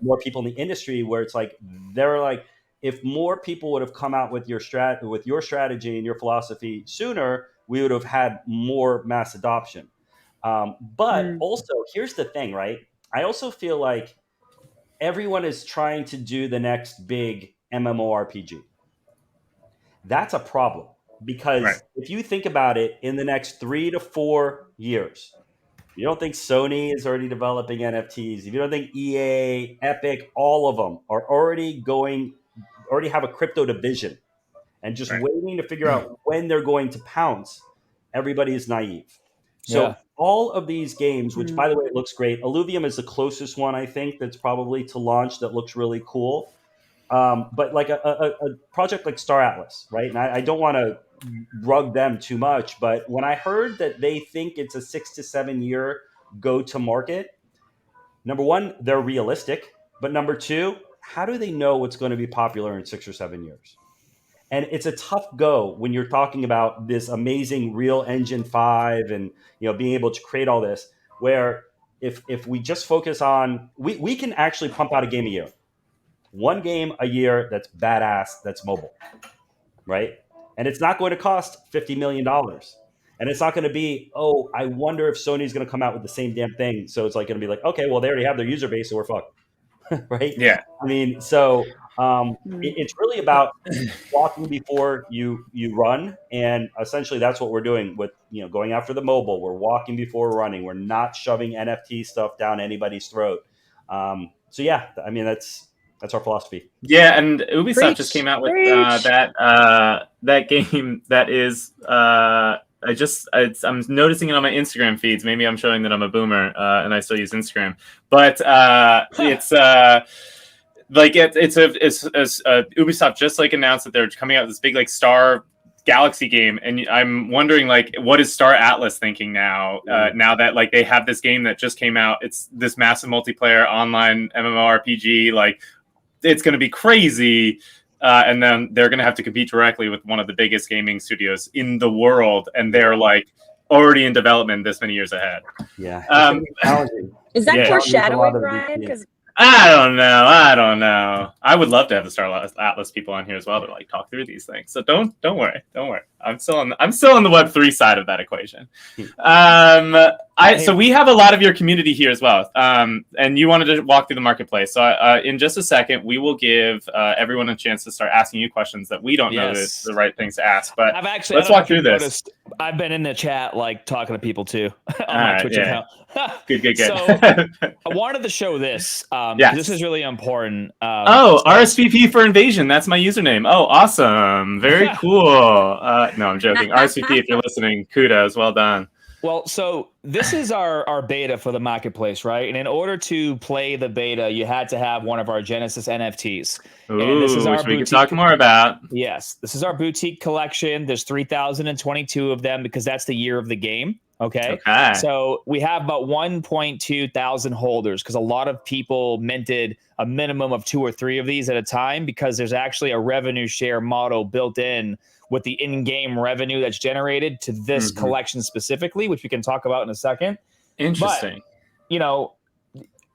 more people in the industry. Where it's like they're like, if more people would have come out with your strategy and your philosophy sooner, we would have had more mass adoption. But also, here's the thing, right? I also feel like everyone is trying to do the next big MMORPG. That's a problem. Because if you think about it, in the next 3 to 4 years, you don't think Sony is already developing NFTs, if you don't think EA, Epic, all of them are already have a crypto division and just waiting to figure out when they're going to pounce, everybody is naive. So all of these games, which by the way, looks great. Illuvium is the closest one, I think, that's probably to launch that looks really cool. But like a project like Star Atlas, right? And I don't want to rug them too much. But when I heard that they think it's a 6 to 7 year go to market, number one, they're realistic. But number two, how do they know what's going to be popular in 6 or 7 years? And it's a tough go when you're talking about this amazing Real Engine 5 and being able to create all this, where if we just focus on, we can actually pump out a game a year. One game a year that's badass, that's mobile, right? And it's not going to cost $50 million. And it's not going to be, oh, I wonder if Sony's going to come out with the same damn thing. So it's like going to be like, okay, well, they already have their user base, so we're fucked. Right? Yeah. I mean, so it's really about walking before you run, and essentially that's what we're doing with going after the mobile. We're walking before running. We're not shoving NFT stuff down anybody's throat. So yeah, I mean that's our philosophy. Yeah, and Ubisoft just came out with that game that is. I'm noticing it on my Instagram feeds. Maybe I'm showing that I'm a boomer and I still use Instagram. But it's Ubisoft just announced that they're coming out with this big Star Galaxy game, and I'm wondering what is Star Atlas thinking now? Now that they have this game that just came out, it's this massive multiplayer online MMORPG. It's going to be crazy. And then they're going to have to compete directly with one of the biggest gaming studios in the world. And they're already in development this many years ahead. Yeah. Is that foreshadowing, Ryan? Because I don't know. I would love to have the Star Atlas people on here as well to talk through these things. So don't worry. I'm still on the Web3 side of that equation. So we have a lot of your community here as well. And you wanted to walk through the marketplace. So in just a second, we will give everyone a chance to start asking you questions that we don't know the right things to ask. But let's walk through this. I've been in the chat talking to people too on my Twitch account. Good. So I wanted to show this. This is really important. RSVP for Invasion. That's my username. Oh, awesome. Very cool. No, I'm joking. RSVP, if you're listening, kudos. Well done. Well, so this is our beta for the marketplace, right? And in order to play the beta, you had to have one of our Genesis NFTs. Ooh, and this is our which we can talk more about. Yes, this is our boutique collection. There's 3,022 of them because that's the year of the game. Okay. So we have about 1.2 thousand holders because a lot of people minted a minimum of 2 or 3 of these at a time because there's actually a revenue share model built in with the in-game revenue that's generated to this collection specifically, which we can talk about in a second. Interesting. But,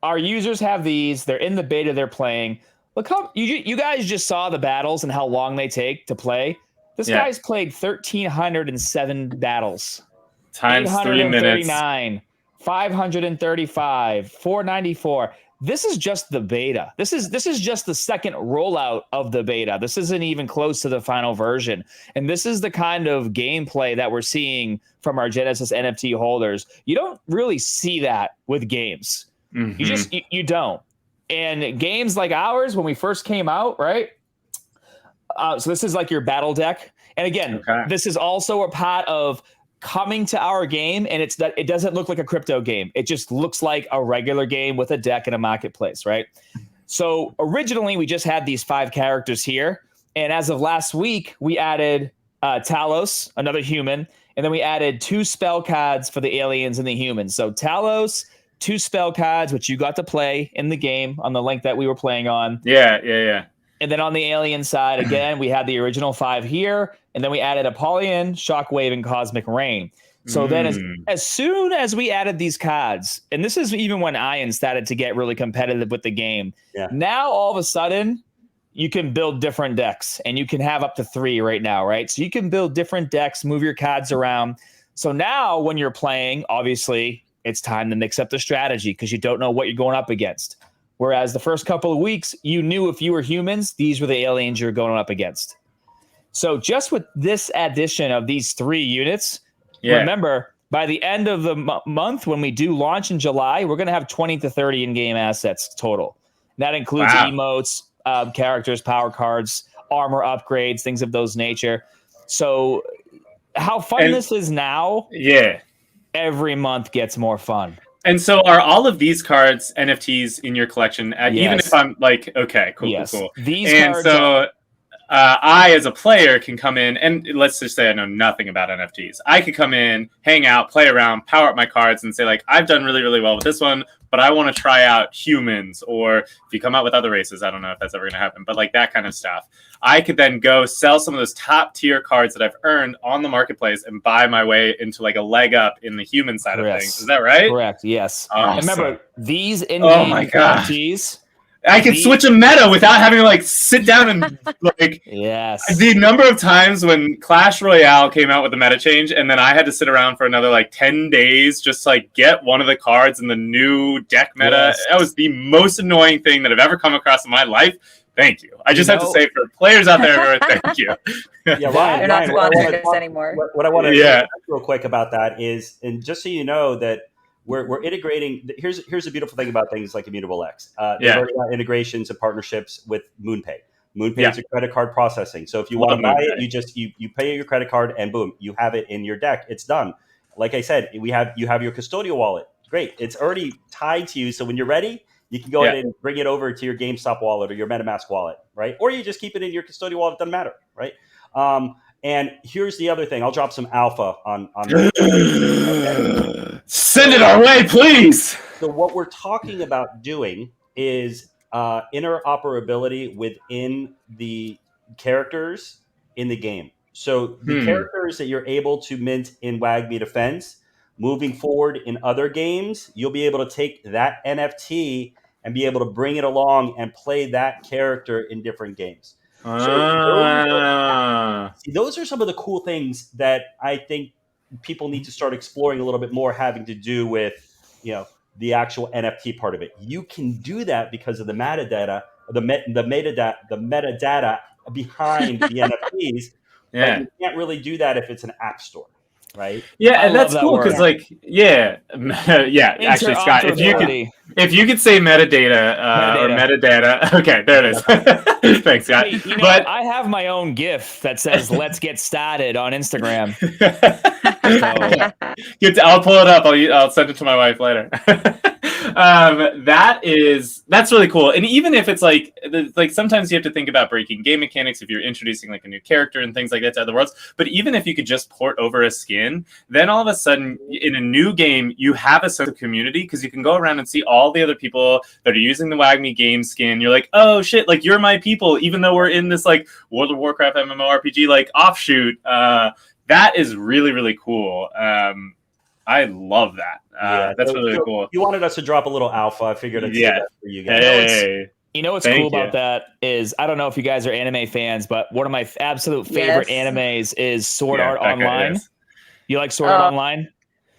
our users have these. They're in the beta. They're playing. Look how you guys just saw the battles and how long they take to play. This guy's played 1,307 battles. Times 3 minutes. 535, 494. This is just the beta. This is just the second rollout of the beta. This isn't even close to the final version. And this is the kind of gameplay that we're seeing from our Genesis NFT holders. You don't really see that with games. You don't. And games like ours, when we first came out, right? So this is your battle deck. And again, this is also a part of coming to our game, and it doesn't look like a crypto game. It just looks like a regular game with a deck and a marketplace, right? So originally we just had these 5 characters here, and as of last week we added Talos, another human, and then we added 2 spell cards for the aliens and the humans. So Talos, 2 spell cards, which you got to play in the game on the link that we were playing on. Yeah. And then on the alien side, again, we had the original 5 here, and then we added Apollyon, Shockwave, and Cosmic Rain. So then as soon as we added these cards, and this is even when Iron started to get really competitive with the game, now all of a sudden you can build different decks, and you can have up to 3 right now, right? So you can build different decks, move your cards around. So now when you're playing, obviously it's time to mix up the strategy because you don't know what you're going up against. Whereas the first couple of weeks, you knew if you were humans, these were the aliens you're going up against. So just with this addition of these 3 units, remember, by the end of the month, when we do launch in July, we're going to have 20 to 30 in-game assets total. That includes emotes, characters, power cards, armor upgrades, things of those nature. So how fun this is now, every month gets more fun. And so are all of these cards NFTs in your collection? Even if I'm okay, cool. These cards I, as a player, can come in and let's just say I know nothing about NFTs. I could come in, hang out, play around, power up my cards, and say like, I've done really, really well with this one, but I want to try out humans. Or if you come out with other races, I don't know if that's ever going to happen, but like that kind of stuff. I could then go sell some of those top tier cards that I've earned on the marketplace and buy my way into like a leg up in the human side of things. Is that right? Correct. Yes. Awesome. Remember these in-game NFTs. I could switch a meta without having to like sit down and like. Yes. The number of times when Clash Royale came out with the meta change, and then I had to sit around for another like 10 days just to, like get one of the cards in the new deck meta. Yes. That was the most annoying thing that I've ever come across in my life. Thank you. I just have to say for players out there, thank you. Yeah, Ryan, They're not sponsoring us anymore. What I want to say real quick about that is, and just so you know that we're integrating. Here's the beautiful thing about things like Immutable X. They've already got integrations and partnerships with MoonPay. MoonPay is a credit card processing. So if you want to buy it, you pay your credit card and boom, you have it in your deck. It's done. Like I said, you have your custodial wallet. Great. It's already tied to you. So when you're ready, you can go ahead and bring it over to your GameStop wallet or your MetaMask wallet, right? Or you just keep it in your custodial wallet. It doesn't matter, right? And here's the other thing. I'll drop some alpha on Send it our way, please. So what we're talking about doing is interoperability within the characters in the game. So the characters that you're able to mint in Wagmi Defense, moving forward in other games, you'll be able to take that NFT and be able to bring it along and play that character in different games. So those are some of the cool things that I think people need to start exploring a little bit more, having to do with, the actual NFT part of it. You can do that because of the metadata, the metadata behind the NFTs. But you can't really do that if it's an app store. Right. Yeah, and that's cool because, like, actually, Scott, if you could say metadata. Or metadata, okay, there it is. Thanks, Scott. Hey, but I have my own GIF that says "Let's get started" on Instagram. I'll pull it up. I'll send it to my wife later. That's really cool. And even if it's like sometimes you have to think about breaking game mechanics if you're introducing like a new character and things like that to other worlds. But even if you could just port over a skin, then all of a sudden in a new game you have a sense of community because you can go around and see all the other people that are using the Wagmi game skin. You're like, oh shit, like you're my people, even though we're in this like World of Warcraft MMORPG like offshoot. That is really, really cool. I love that. That's really cool. You wanted us to drop a little alpha. I figured I'd say that for you guys. You know what's cool about that is, I don't know if you guys are anime fans, but one of my absolute favorite animes is Sword Art Online. You like Sword Art Online?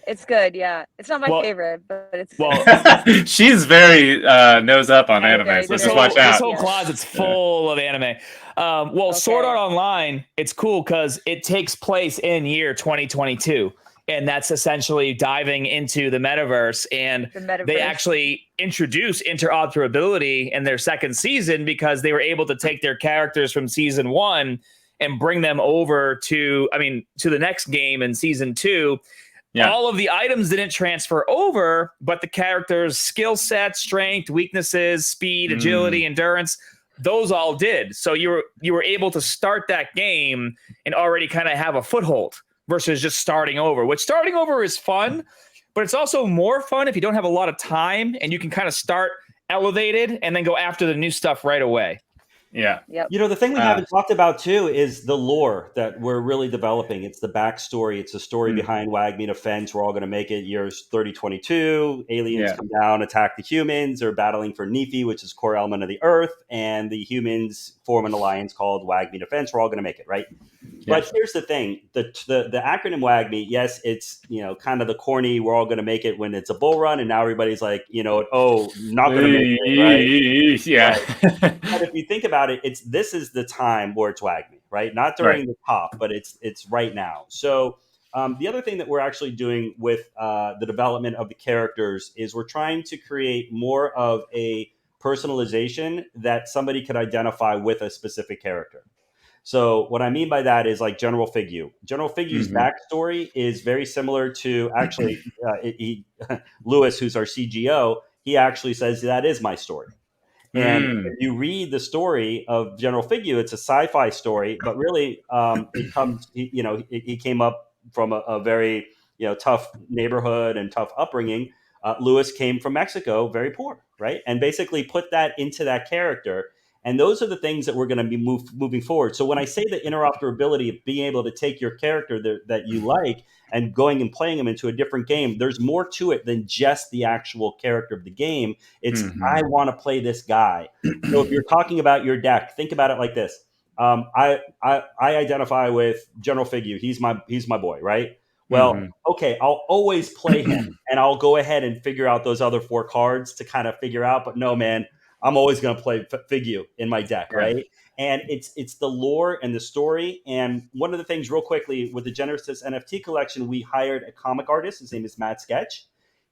It's good, yeah. It's not my favorite, but it's... She's very nose up on anime, so just watch out. This whole closet's full of anime. Sword Art Online, it's cool because it takes place in year 2022. And that's essentially diving into the metaverse. And they actually introduce interoperability in their second season because they were able to take their characters from season 1 and bring them over to the next game in season 2. Yeah. All of the items didn't transfer over, but the characters' skill set, strength, weaknesses, speed, agility, endurance, those all did. So you were able to start that game and already kind of have a foothold versus just starting over, which starting over is fun, but it's also more fun if you don't have a lot of time and you can kind of start elevated and then go after the new stuff right away. Yeah. Yep. The thing we haven't talked about too is the lore that we're really developing. It's the backstory. It's the story behind Wagmi Defense. We're all going to make it years 3022. Aliens come down, attack the humans. They're battling for Nephi, which is core element of the earth. And the humans form an alliance called Wagmi Defense. We're all going to make it, right? But here's the thing: the acronym Wagmi, yes, it's kind of the corny. We're all going to make it when it's a bull run, and now everybody's like, not going to make it, right? Yeah. But if you think about it, this is the time where it's Wagmi, right? Not during the top, but it's right now. So the other thing that we're actually doing with the development of the characters is we're trying to create more of a personalization that somebody could identify with a specific character. So what I mean by that is like General Figu. General Figu's backstory is very similar to Lewis, who's our CGO. He actually says that is my story. And if you read the story of General Figure, it's a sci-fi story, but really it comes, he came up from a very, tough neighborhood and tough upbringing. Lewis came from Mexico, very poor, right? And basically put that into that character. And those are the things that we're going to be moving forward. So when I say the interoperability of being able to take your character that you like and going and playing them into a different game, there's more to it than just the actual character of the game. It's I want to play this guy. So if you're talking about your deck, think about it like this. I identify with General Figure. He's my boy, right? Well, okay, I'll always play him, and I'll go ahead and figure out those other 4 cards to kind of figure out. But no, man, I'm always going to play Figure in my deck, right? And it's the lore and the story. And one of the things, real quickly, with the Genesis NFT collection, we hired a comic artist. His name is Matt Sketch.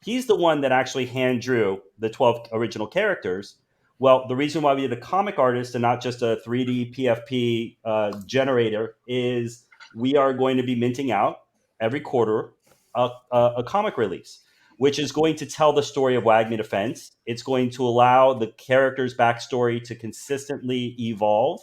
He's the one that actually hand drew the 12 original characters. Well, the reason why we did a comic artist and not just a 3D PFP generator is we are going to be minting out every quarter a comic release, which is going to tell the story of Wagmi Defense. It's going to allow the character's backstory to consistently evolve,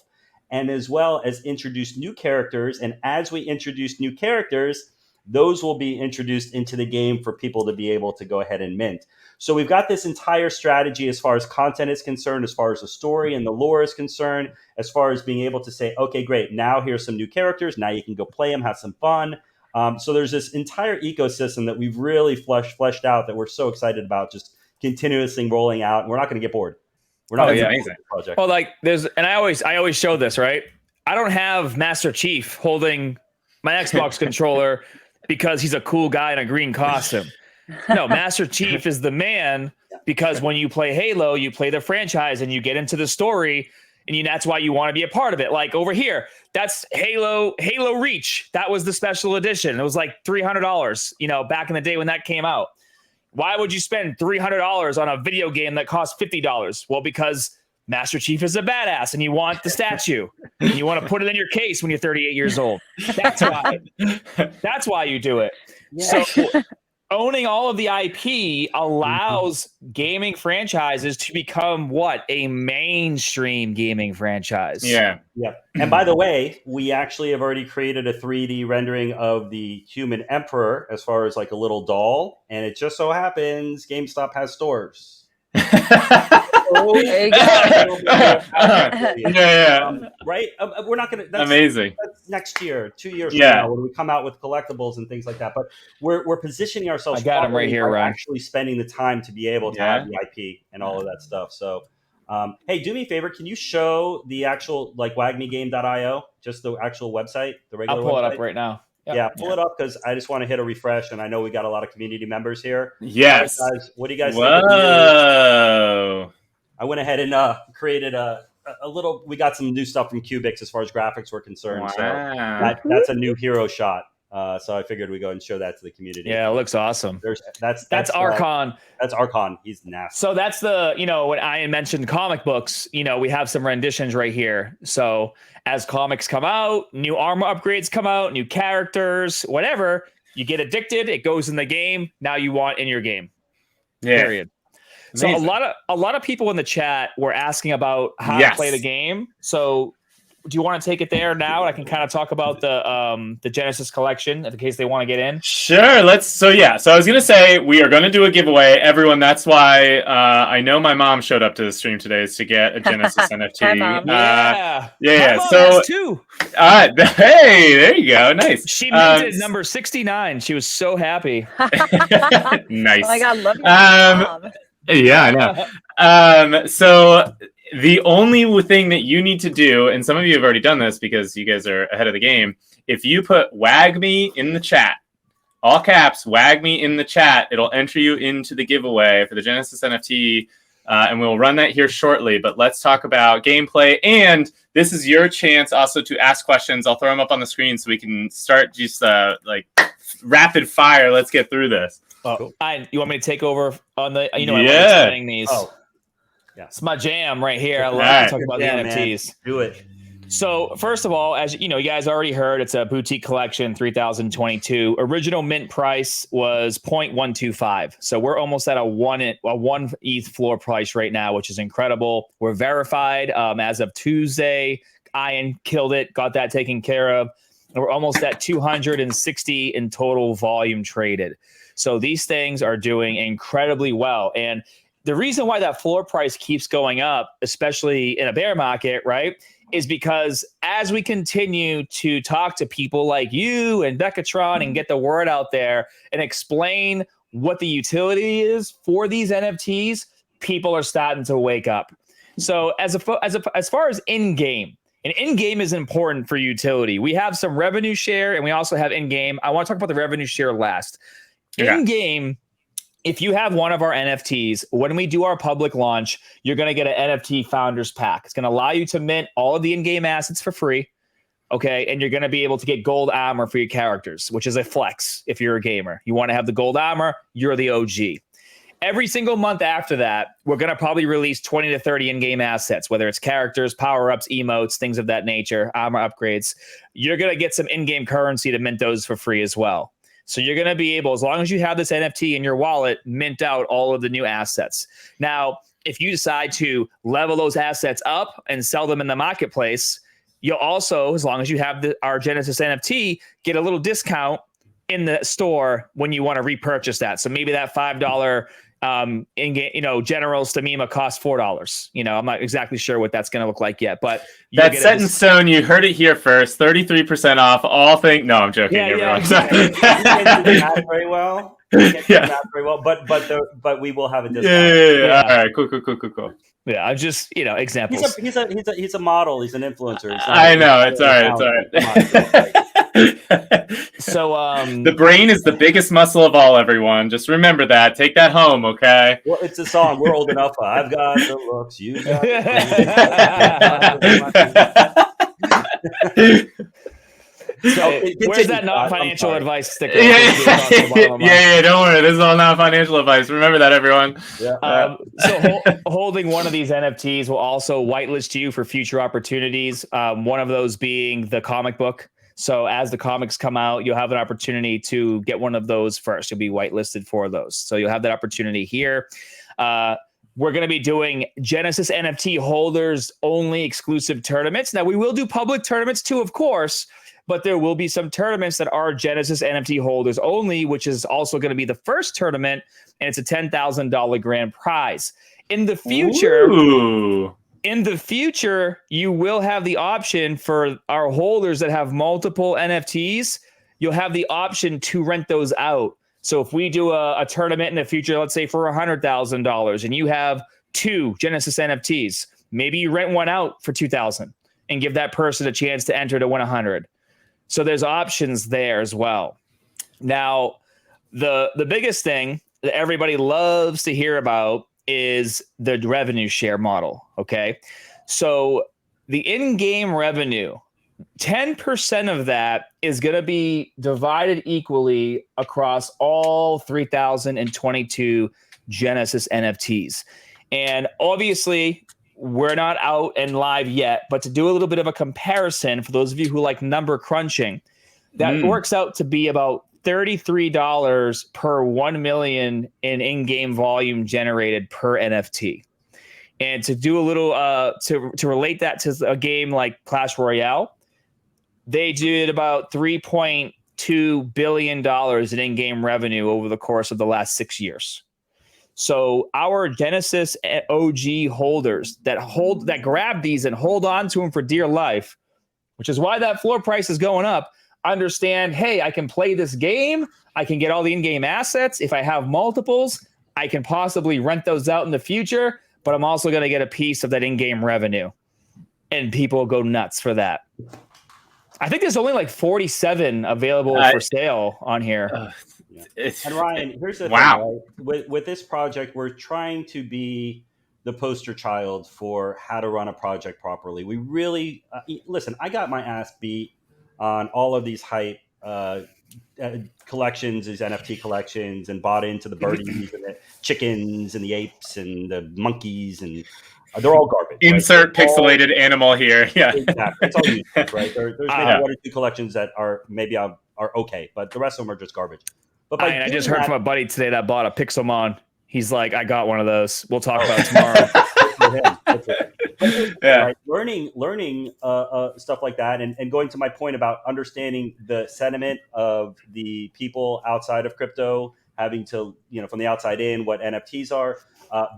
and as well as introduce new characters. And as we introduce new characters, those will be introduced into the game for people to be able to go ahead and mint. So we've got this entire strategy as far as content is concerned, as far as the story and the lore is concerned, as far as being able to say, okay, great, now here's some new characters. Now you can go play them, have some fun. So there's this entire ecosystem that we've really fleshed out that we're so excited about, just continuously rolling out, and we're not going to get bored. We're not. Amazing project. Well, like and I always show this, right? I don't have Master Chief holding my Xbox controller because he's a cool guy in a green costume. No, Master Chief is the man because when you play Halo, you play the franchise and you get into the story. And that's why you want to be a part of it. Like over here, that's Halo Reach. That was the special edition. It was like $300, back in the day when that came out. Why would you spend $300 on a video game that costs $50? Well, because Master Chief is a badass and you want the statue. And you want to put it in your case when you're 38 years old. That's why. That's why you do it. Yeah. So owning all of the IP allows gaming franchises to become a mainstream gaming franchise. Yeah. And by the way, we actually have already created a 3D rendering of the human emperor as far as like a little doll. And it just so happens GameStop has stores. There you go. Right? We're not going to. That's amazing. That's next year, 2 years from now, when we come out with collectibles and things like that. But we're positioning ourselves. I got them right here, Ryan. Actually spending the time to be able to have the IP and all of that stuff. So, hey, do me a favor. Can you show the actual wagmigame.io, just the actual website, the regular I'll pull website? it up right now. Pull it up because I just want to hit a refresh, and I know we got a lot of community members here. Yes. What do you guys think? Whoa. I went ahead and created a little. We got some new stuff from Cubics as far as graphics were concerned. Wow. So that's a new hero shot. So I figured we'd go and show that to the community. Yeah, it looks awesome. That's Archon. That's Archon. He's nasty. So that's the, when Ian mentioned comic books, we have some renditions right here. So as comics come out, new armor upgrades come out, new characters, whatever, you get addicted, it goes in the game. Now you want in your game. Yeah. Period. Amazing. So a lot of people in the chat were asking about how to play the game. So do you want to take it there now? I can kind of talk about the Genesis collection in case they want to get in. Sure. So I was going to say we are going to do a giveaway. Everyone, that's why I know my mom showed up to the stream today is to get a Genesis NFT. Hi, Mom. Yeah. Mom So too. Hey, there you go. Nice. She minted number 69. She was so happy. Nice. Oh my God, love you, Mom. Yeah, I know. So the only thing that you need to do, and some of you have already done this because you guys are ahead of the game, if you put Wagmi in the chat, all caps, Wagmi in the chat, it'll enter you into the giveaway for the Genesis NFT, and we'll run that here shortly. But let's talk about gameplay, and this is your chance also to ask questions. I'll throw them up on the screen so we can start just rapid fire. Let's get through this. Cool. You want me to take over on the? I love explaining these. Oh, yeah, it's my jam right here. I love to talk about the NFTs. Man. Do it. So first of all, as you know, you guys already heard, it's a boutique collection, 3022. Original mint price was 0.125. So we're almost at a one ETH floor price right now, which is incredible. We're verified as of Tuesday. Ian killed it, got that taken care of. And we're almost at 260 in total volume traded. So these things are doing incredibly well. And the reason why that floor price keeps going up, especially in a bear market, right, is because as we continue to talk to people like you and Bekahtron and get the word out there and explain what the utility is for these NFTs, people are starting to wake up. So as far as in-game, and in-game is important for utility. We have some revenue share and we also have in-game. I want to talk about the revenue share last. In-game, if you have one of our NFTs, when we do our public launch, you're going to get an NFT Founders Pack. It's going to allow you to mint all of the in-game assets for free, okay? And you're going to be able to get gold armor for your characters, which is a flex if you're a gamer. You want to have the gold armor, you're the OG. Every single month after that, we're going to probably release 20 to 30 in-game assets, whether it's characters, power-ups, emotes, things of that nature, armor upgrades. You're going to get some in-game currency to mint those for free as well. So you're going to be able, as long as you have this NFT in your wallet, mint out all of the new assets. Now, if you decide to level those assets up and sell them in the marketplace, you'll also, as long as you have our Genesis NFT, get a little discount in the store when you want to repurchase that. So maybe that $5 in-game, General Stamima costs $4. I'm not exactly sure what that's going to look like yet, but that's set in stone. You heard it here first. 33% off all things. No, I'm joking. Yeah, exactly. You can't do that very well. But we will have a discount. Yeah. All right. Cool. Yeah, I'm just, examples. He's a model. He's an influencer. I know. It's all right. So the brain is the biggest muscle of all, everyone. Just remember that. Take that home, okay? Well, it's a song. We're old enough. I've got the looks. You got So where's that non-financial advice sticker? Yeah, don't worry. This is all non-financial advice. Remember that, everyone. Yeah. So holding one of these NFTs will also whitelist you for future opportunities. One of those being the comic book. So as the comics come out, you'll have an opportunity to get one of those first. You'll be whitelisted for those. So you'll have that opportunity here. We're going to be doing Genesis NFT holders only exclusive tournaments. Now, we will do public tournaments too, of course, but there will be some tournaments that are Genesis NFT holders only, which is also going to be the first tournament, and it's a $10,000 grand prize. In the future... Ooh. In the future, you will have the option for our holders that have multiple NFTs. You'll have the option to rent those out. So if we do a tournament in the future, let's say for $100,000, and you have 2 Genesis NFTs, maybe you rent one out for $2,000 and give that person a chance to enter to win 100. So there's options there as well. Now, the biggest thing that everybody loves to hear about is the revenue share model. Okay. So the in-game revenue, 10% of that is going to be divided equally across all 3,022 Genesis NFTs. And obviously we're not out and live yet, but to do a little bit of a comparison for those of you who like number crunching, that works out to be about $33 per 1 million in-game volume generated per NFT. And to do a little to relate that to a game like Clash Royale, they did about $3.2 billion in in-game revenue over the course of the last 6 years. So our Genesis OG holders that grab these and hold on to them for dear life, which is why that floor price is going up, understand, hey, I can play this game. I can get all the in-game assets. If I have multiples, I can possibly rent those out in the future, but I'm also going to get a piece of that in-game revenue. And people go nuts for that. I think there's only like 47 available for sale on here. And Ryan, here's the thing. Right? With this project, we're trying to be the poster child for how to run a project properly. We really, listen, I got my ass beat on all of these hype collections, these NFT collections, and bought into the birdies and the chickens and the apes and the monkeys. And They're all garbage. Insert right? pixelated animal here. Yeah. Exactly. It's all useless, right? There's maybe one or two collections that are maybe are okay, but the rest of them are just garbage. But I just heard from a buddy today that bought a Pixelmon. He's like, I got one of those. We'll talk about it tomorrow. Good for him. Yeah. Right? Learning stuff like that, and going to my point about understanding the sentiment of the people outside of crypto, having to, from the outside in, what NFTs are,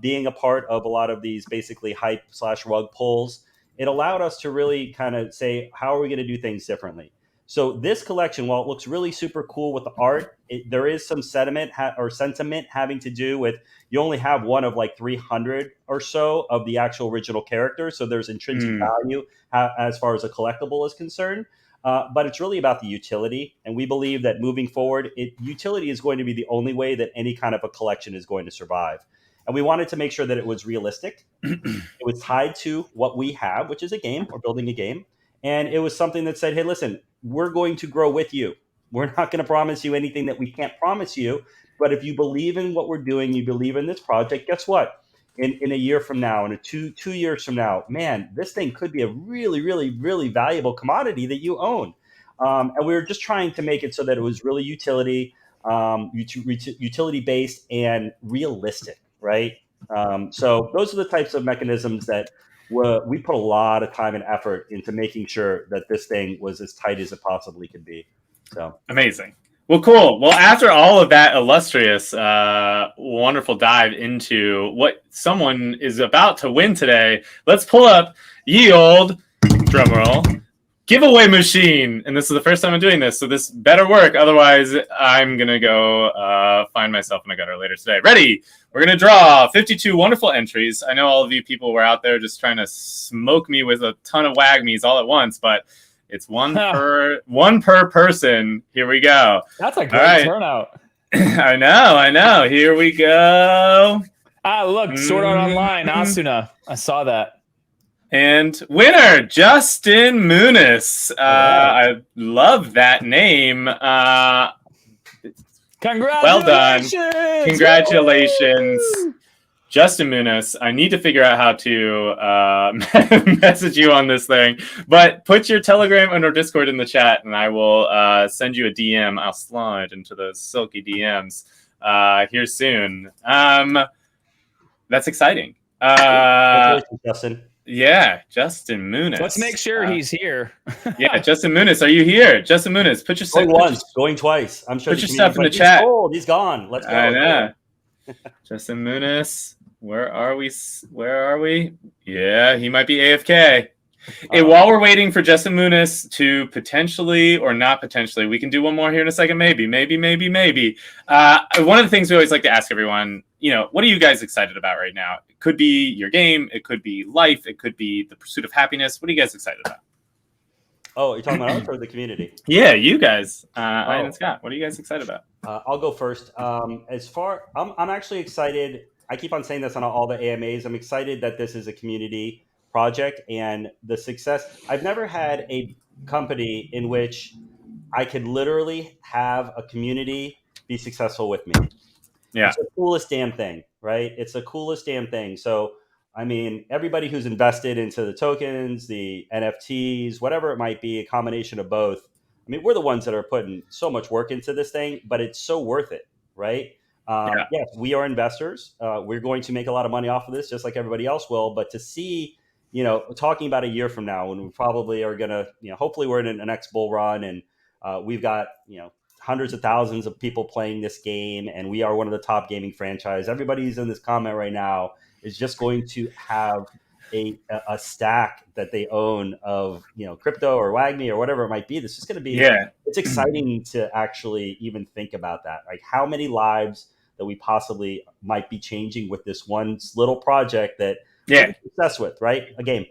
being a part of a lot of these basically hype/rug pulls, it allowed us to really kind of say, how are we going to do things differently? So this collection, while it looks really super cool with the art, there is some sentiment having to do with, you only have one of like 300 or so of the actual original characters. So there's intrinsic value as far as a collectible is concerned. But it's really about the utility. And we believe that moving forward, utility is going to be the only way that any kind of a collection is going to survive. And we wanted to make sure that it was realistic. It was tied to what we have, which is a game. We're building a game. And it was something that said, hey, listen, we're going to grow with you. We're not going to promise you anything that we can't promise you. But if you believe in what we're doing, you believe in this project, guess what? In a year from now, in 2 years from now, man, this thing could be a really, really, really valuable commodity that you own. And we were just trying to make it so that it was really utility based and realistic, right? So those are the types of mechanisms that we put a lot of time and effort into making sure that this thing was as tight as it possibly could be. So amazing. Well, cool. Well, after all of that illustrious, wonderful dive into what someone is about to win today, let's pull up ye old, drumroll, giveaway machine. And this is the first time I'm doing this, so this better work. Otherwise, I'm going to go find myself in a gutter later today. Ready? We're going to draw 52 wonderful entries. I know all of you people were out there just trying to smoke me with a ton of Wagmis all at once, but it's one per person. Here we go. That's a great turnout. I know. Here we go. Look, Sword Art Online, Asuna. I saw that. And winner, Justin Muniz. I love that name. Congratulations! Well done. Congratulations. Woo! Justin Muniz, I need to figure out how to message you on this thing, but put your Telegram and or Discord in the chat, and I will send you a DM. I'll slide into those silky DMs here soon. That's exciting. Congratulations, Justin. Yeah, Justin Muniz. Let's make sure he's here. Yeah, Justin Muniz, are you here? Justin Muniz, put your going once, going twice. I'm sure. Put your stuff in the chat. He's cold. He's gone. Let's go. I know. Justin Muniz, where are we? Yeah, he might be AFK. Hey, while we're waiting for Justin Muniz to potentially or not potentially, we can do one more here in a second. Maybe. One of the things we always like to ask everyone, what are you guys excited about right now? It could be your game. It could be life. It could be the pursuit of happiness. What are you guys excited about? Oh, you're talking about us or the community? Yeah, you guys. Ian and Scott, what are you guys excited about? I'll go first. I'm actually excited. I keep on saying this on all the AMAs. I'm excited that this is a community project and the success. I've never had a company in which I could literally have a community be successful with me. Yeah. It's the coolest damn thing, right? It's the coolest damn thing. So, I mean, everybody who's invested into the tokens, the NFTs, whatever it might be, a combination of both. I mean, we're the ones that are putting so much work into this thing, but it's so worth it, right? Yes, we are investors. We're going to make a lot of money off of this, just like everybody else will. But to see, talking about a year from now, when we probably are going to, hopefully we're in an next bull run and we've got, hundreds of thousands of people playing this game, and we are one of the top gaming franchise. Everybody who's in this comment right now is just going to have a stack that they own of crypto or Wagmi or whatever it might be. This is going to be it's exciting to actually even think about that. Like how many lives that we possibly might be changing with this one little project that we're obsessed with, right? A game.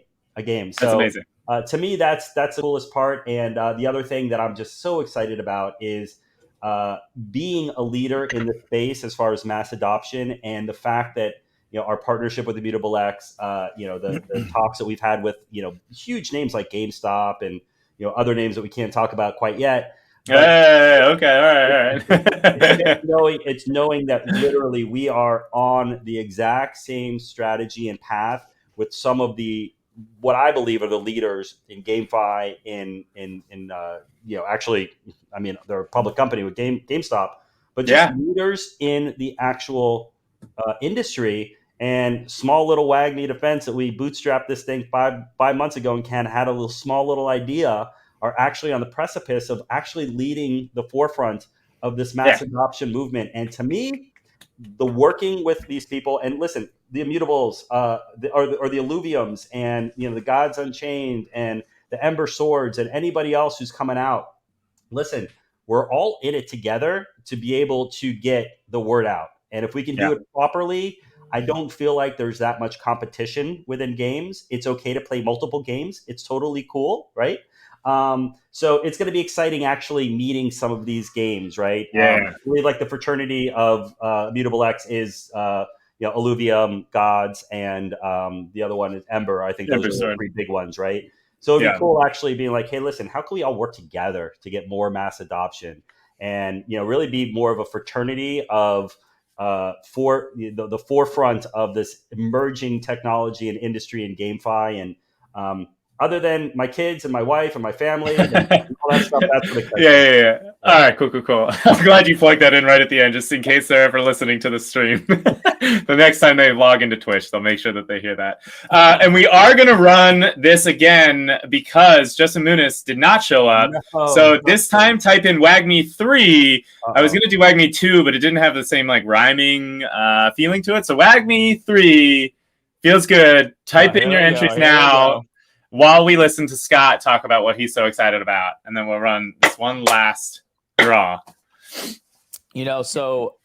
So that's amazing. To me, that's the coolest part. And the other thing that I'm just so excited about is being a leader in the space as far as mass adoption, and the fact that our partnership with Immutable X, the talks that we've had with huge names like GameStop and other names that we can't talk about quite yet. Okay, all right. It's knowing that literally we are on the exact same strategy and path with some of what I believe are the leaders in GameFi, actually, I mean, they're a public company with GameStop, but just leaders in the actual industry. And small little Wagmi Defense that we bootstrapped this thing five months ago and had a small little idea, are actually on the precipice of actually leading the forefront of this mass adoption movement. And to me, the working with these people, and listen, the Immutables, or the Alluviums, and the Gods Unchained, and the Ember Swords, and anybody else who's coming out. Listen, we're all in it together to be able to get the word out. And if we can do it properly, I don't feel like there's that much competition within games. It's okay to play multiple games. It's totally cool, right? So it's going to be exciting actually meeting some of these games, right? Really like the fraternity of Immutable X is Alluvium, Gods, and the other one is Ember. I think those are the 3 big ones, right? So it'd be cool actually being like, hey, listen, how can we all work together to get more mass adoption, and really be more of a fraternity of for the forefront of this emerging technology and industry in GameFi. And other than my kids and my wife and my family and all that stuff, that's what excites me. Yeah. All right, cool. I'm glad you plugged that in right at the end, just in case they're ever listening to the stream. The next time they log into Twitch, they'll make sure that they hear that. And we are going to run this again because Justin Muniz did not show up. So this time, type in Wagmi 3. I was going to do Wagmi 2, but it didn't have the same rhyming feeling to it. So Wagmi 3 feels good. Type in your entries now, while we listen to Scott talk about what he's so excited about, and then we'll run this one last draw. So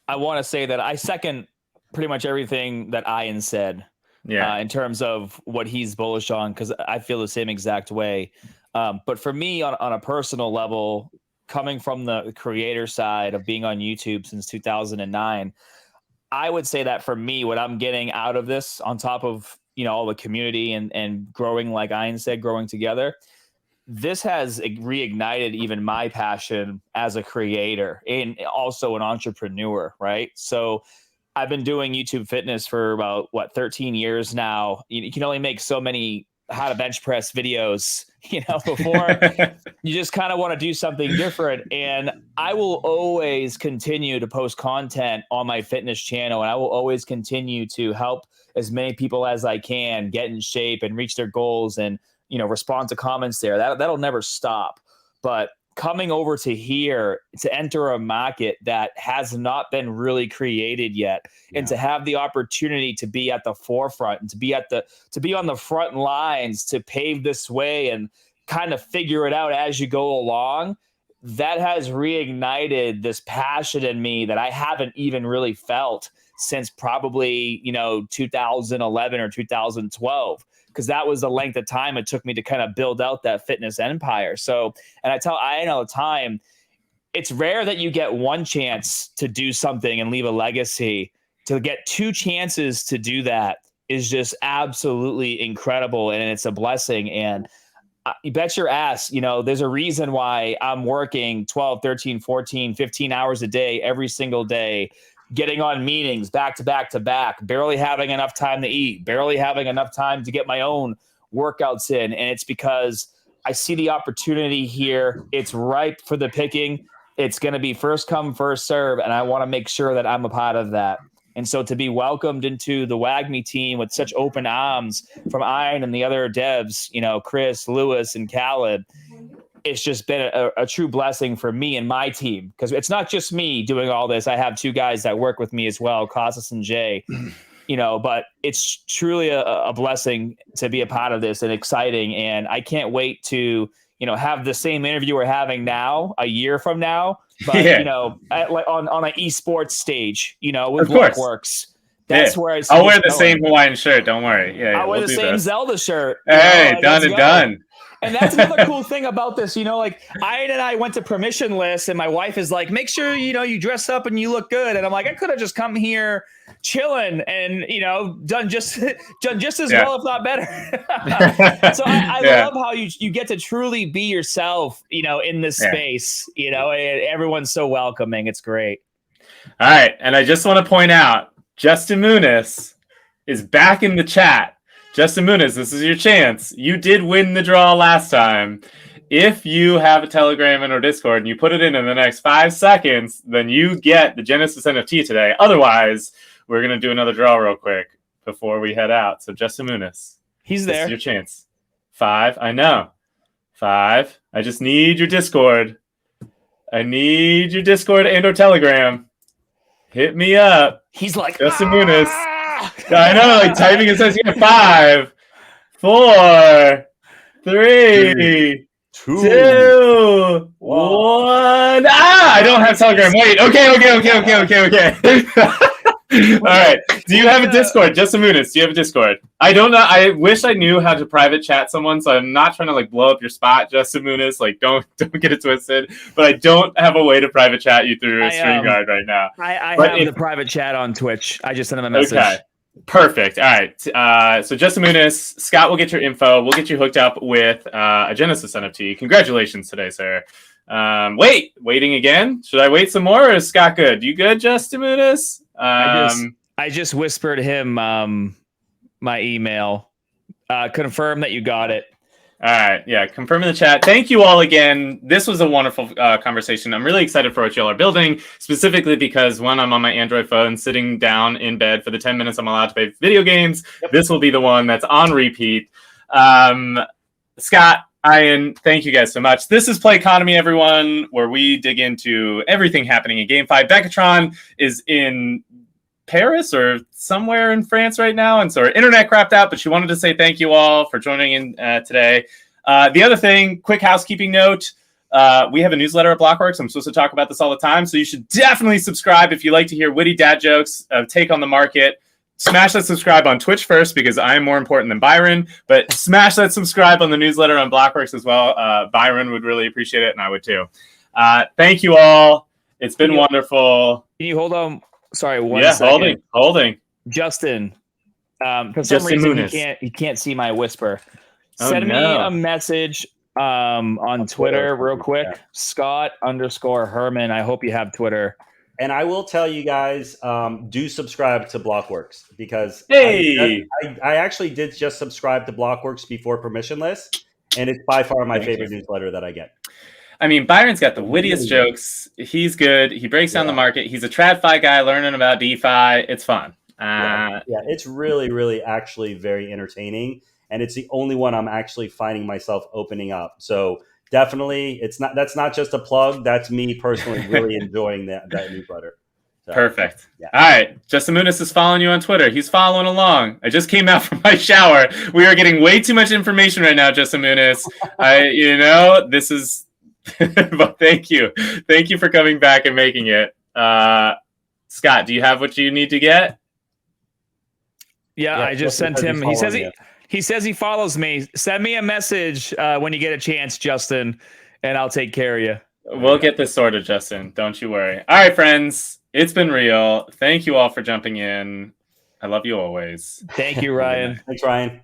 I want to say that I second pretty much everything that Ian said in terms of what he's bullish on, because I feel the same exact way. But for me, on a personal level, coming from the creator side of being on YouTube since 2009, I would say that for me, what I'm getting out of this, on top of all the community and growing, like Ian said, growing together, this has reignited even my passion as a creator and also an entrepreneur, right? So I've been doing YouTube fitness for about 13 years now. You can only make so many how to bench press videos, before you just kind of want to do something different. And I will always continue to post content on my fitness channel, and I will always continue to help as many people as I can get in shape and reach their goals, and respond to comments there. That'll never stop. But coming over to here to enter a market that has not been really created yet, and to have the opportunity to be at the forefront and to be on the front lines to pave this way and kind of figure it out as you go along, that has reignited this passion in me that I haven't even really felt since probably 2011 or 2012. Because that was the length of time it took me to kind of build out that fitness empire. So, and I tell Ian all the time, it's rare that you get one chance to do something and leave a legacy. To get 2 chances to do that is just absolutely incredible, and it's a blessing. And you bet your ass, there's a reason why I'm working 12, 13, 14, 15 hours a day, every single day, getting on meetings back to back to back, barely having enough time to eat, barely having enough time to get my own workouts in. And it's because I see the opportunity here. It's ripe for the picking. It's going to be first come, first serve. And I want to make sure that I'm a part of that. And so to be welcomed into the Wagmi team with such open arms from Ian and the other devs, Chris, Lewis, and Khaled, it's just been a true blessing for me and my team, because it's not just me doing all this. I have 2 guys that work with me as well, Costas and Jay, but it's truly a blessing to be a part of this and exciting. And I can't wait to, have the same interview we're having now a year from now, but, on an esports stage, with Blockworks. That's where I'll wear the same Hawaiian shirt. Don't worry. I'll wear the same Zelda shirt. Hey, done and done. And that's another cool thing about this, Ian and I went to permissionless, and my wife is like, make sure, you dress up and you look good. And I'm like, I could have just come here chilling and, done just as well, if not better. So I love how you get to truly be yourself, in this space, and everyone's so welcoming. It's great. All right. And I just want to point out, Justin Muniz is back in the chat. Justin Muniz, this is your chance. You did win the draw last time. If you have a Telegram and or Discord and you put it in the next 5 seconds, then you get the Genesis NFT today. Otherwise, we're going to do another draw real quick before we head out. So Justin Muniz, He's there. this is your chance. 5, I know. 5, I just need your Discord. I need your Discord and or Telegram. Hit me up. He's like, Justin Muniz. I know, like typing it says here 5, 4, 3, 2, 1. I don't have Telegram. Wait. Okay. All right. Do you have a Discord? Justin Muniz, do you have a Discord? I don't know. I wish I knew how to private chat someone, so I'm not trying to like blow up your spot, Justin Muniz. Like, don't get it twisted. But I don't have a way to private chat you through StreamYard right now. I have the private chat on Twitch. I just sent him a message. Okay. Perfect. All right. So Justin Muniz, Scott will get your info. We'll get you hooked up with a Genesis NFT. Congratulations today, sir. Waiting again? Should I wait some more, or is Scott good? You good, Justin Muniz? I just whispered him my email. Confirm that you got it. All right. Yeah. Confirm in the chat. Thank you all again. This was a wonderful conversation. I'm really excited for what y'all are building, specifically because when I'm on my Android phone, sitting down in bed for the 10 minutes I'm allowed to play video games, this will be the one that's on repeat. Scott, Ian, thank you guys so much. This is Play Economy, everyone, where we dig into everything happening in GameFi. Bekahtron is in Paris or somewhere in France right now, and so her internet crapped out, but she wanted to say thank you all for joining in today. The other thing, quick housekeeping note, we have a newsletter at Blockworks. I'm supposed to talk about this all the time, so you should definitely subscribe if you like to hear witty dad jokes, take on the market. Smash that subscribe on Twitch first, because I am more important than Byron, but smash that subscribe on the newsletter on Blockworks as well. Byron would really appreciate it, and I would too. Thank you all. It's been wonderful. Can you hold on? Sorry, one second. Holding. Justin, for some reason he can't see my whisper. Send me a message on Twitter real quick. Yeah. Scott_Herman. I hope you have Twitter. And I will tell you guys, do subscribe to Blockworks, because I actually did just subscribe to Blockworks before permissionless, and it's by far my favorite newsletter that I get. I mean, Byron's got the wittiest jokes. He's good. He breaks down the market. He's a TradFi guy learning about DeFi. It's fun. It's really, really actually very entertaining. And it's the only one I'm actually finding myself opening up. So definitely, that's not just a plug. That's me personally really enjoying that newsletter. So, perfect. Yeah. All right. Justin Muniz is following you on Twitter. He's following along. I just came out from my shower. We are getting way too much information right now, Justin Muniz. This is... But thank you for coming back and making it. Scott, do you have what you need to get? Yeah, I just sent him. He says he follows me. Send me a message when you get a chance, Justin, and I'll take care of you. We'll get this sorted, Justin. Don't you worry. All right, friends, it's been real. Thank you all for jumping in. I love you always. Thank you, Ryan. Thanks, Ryan.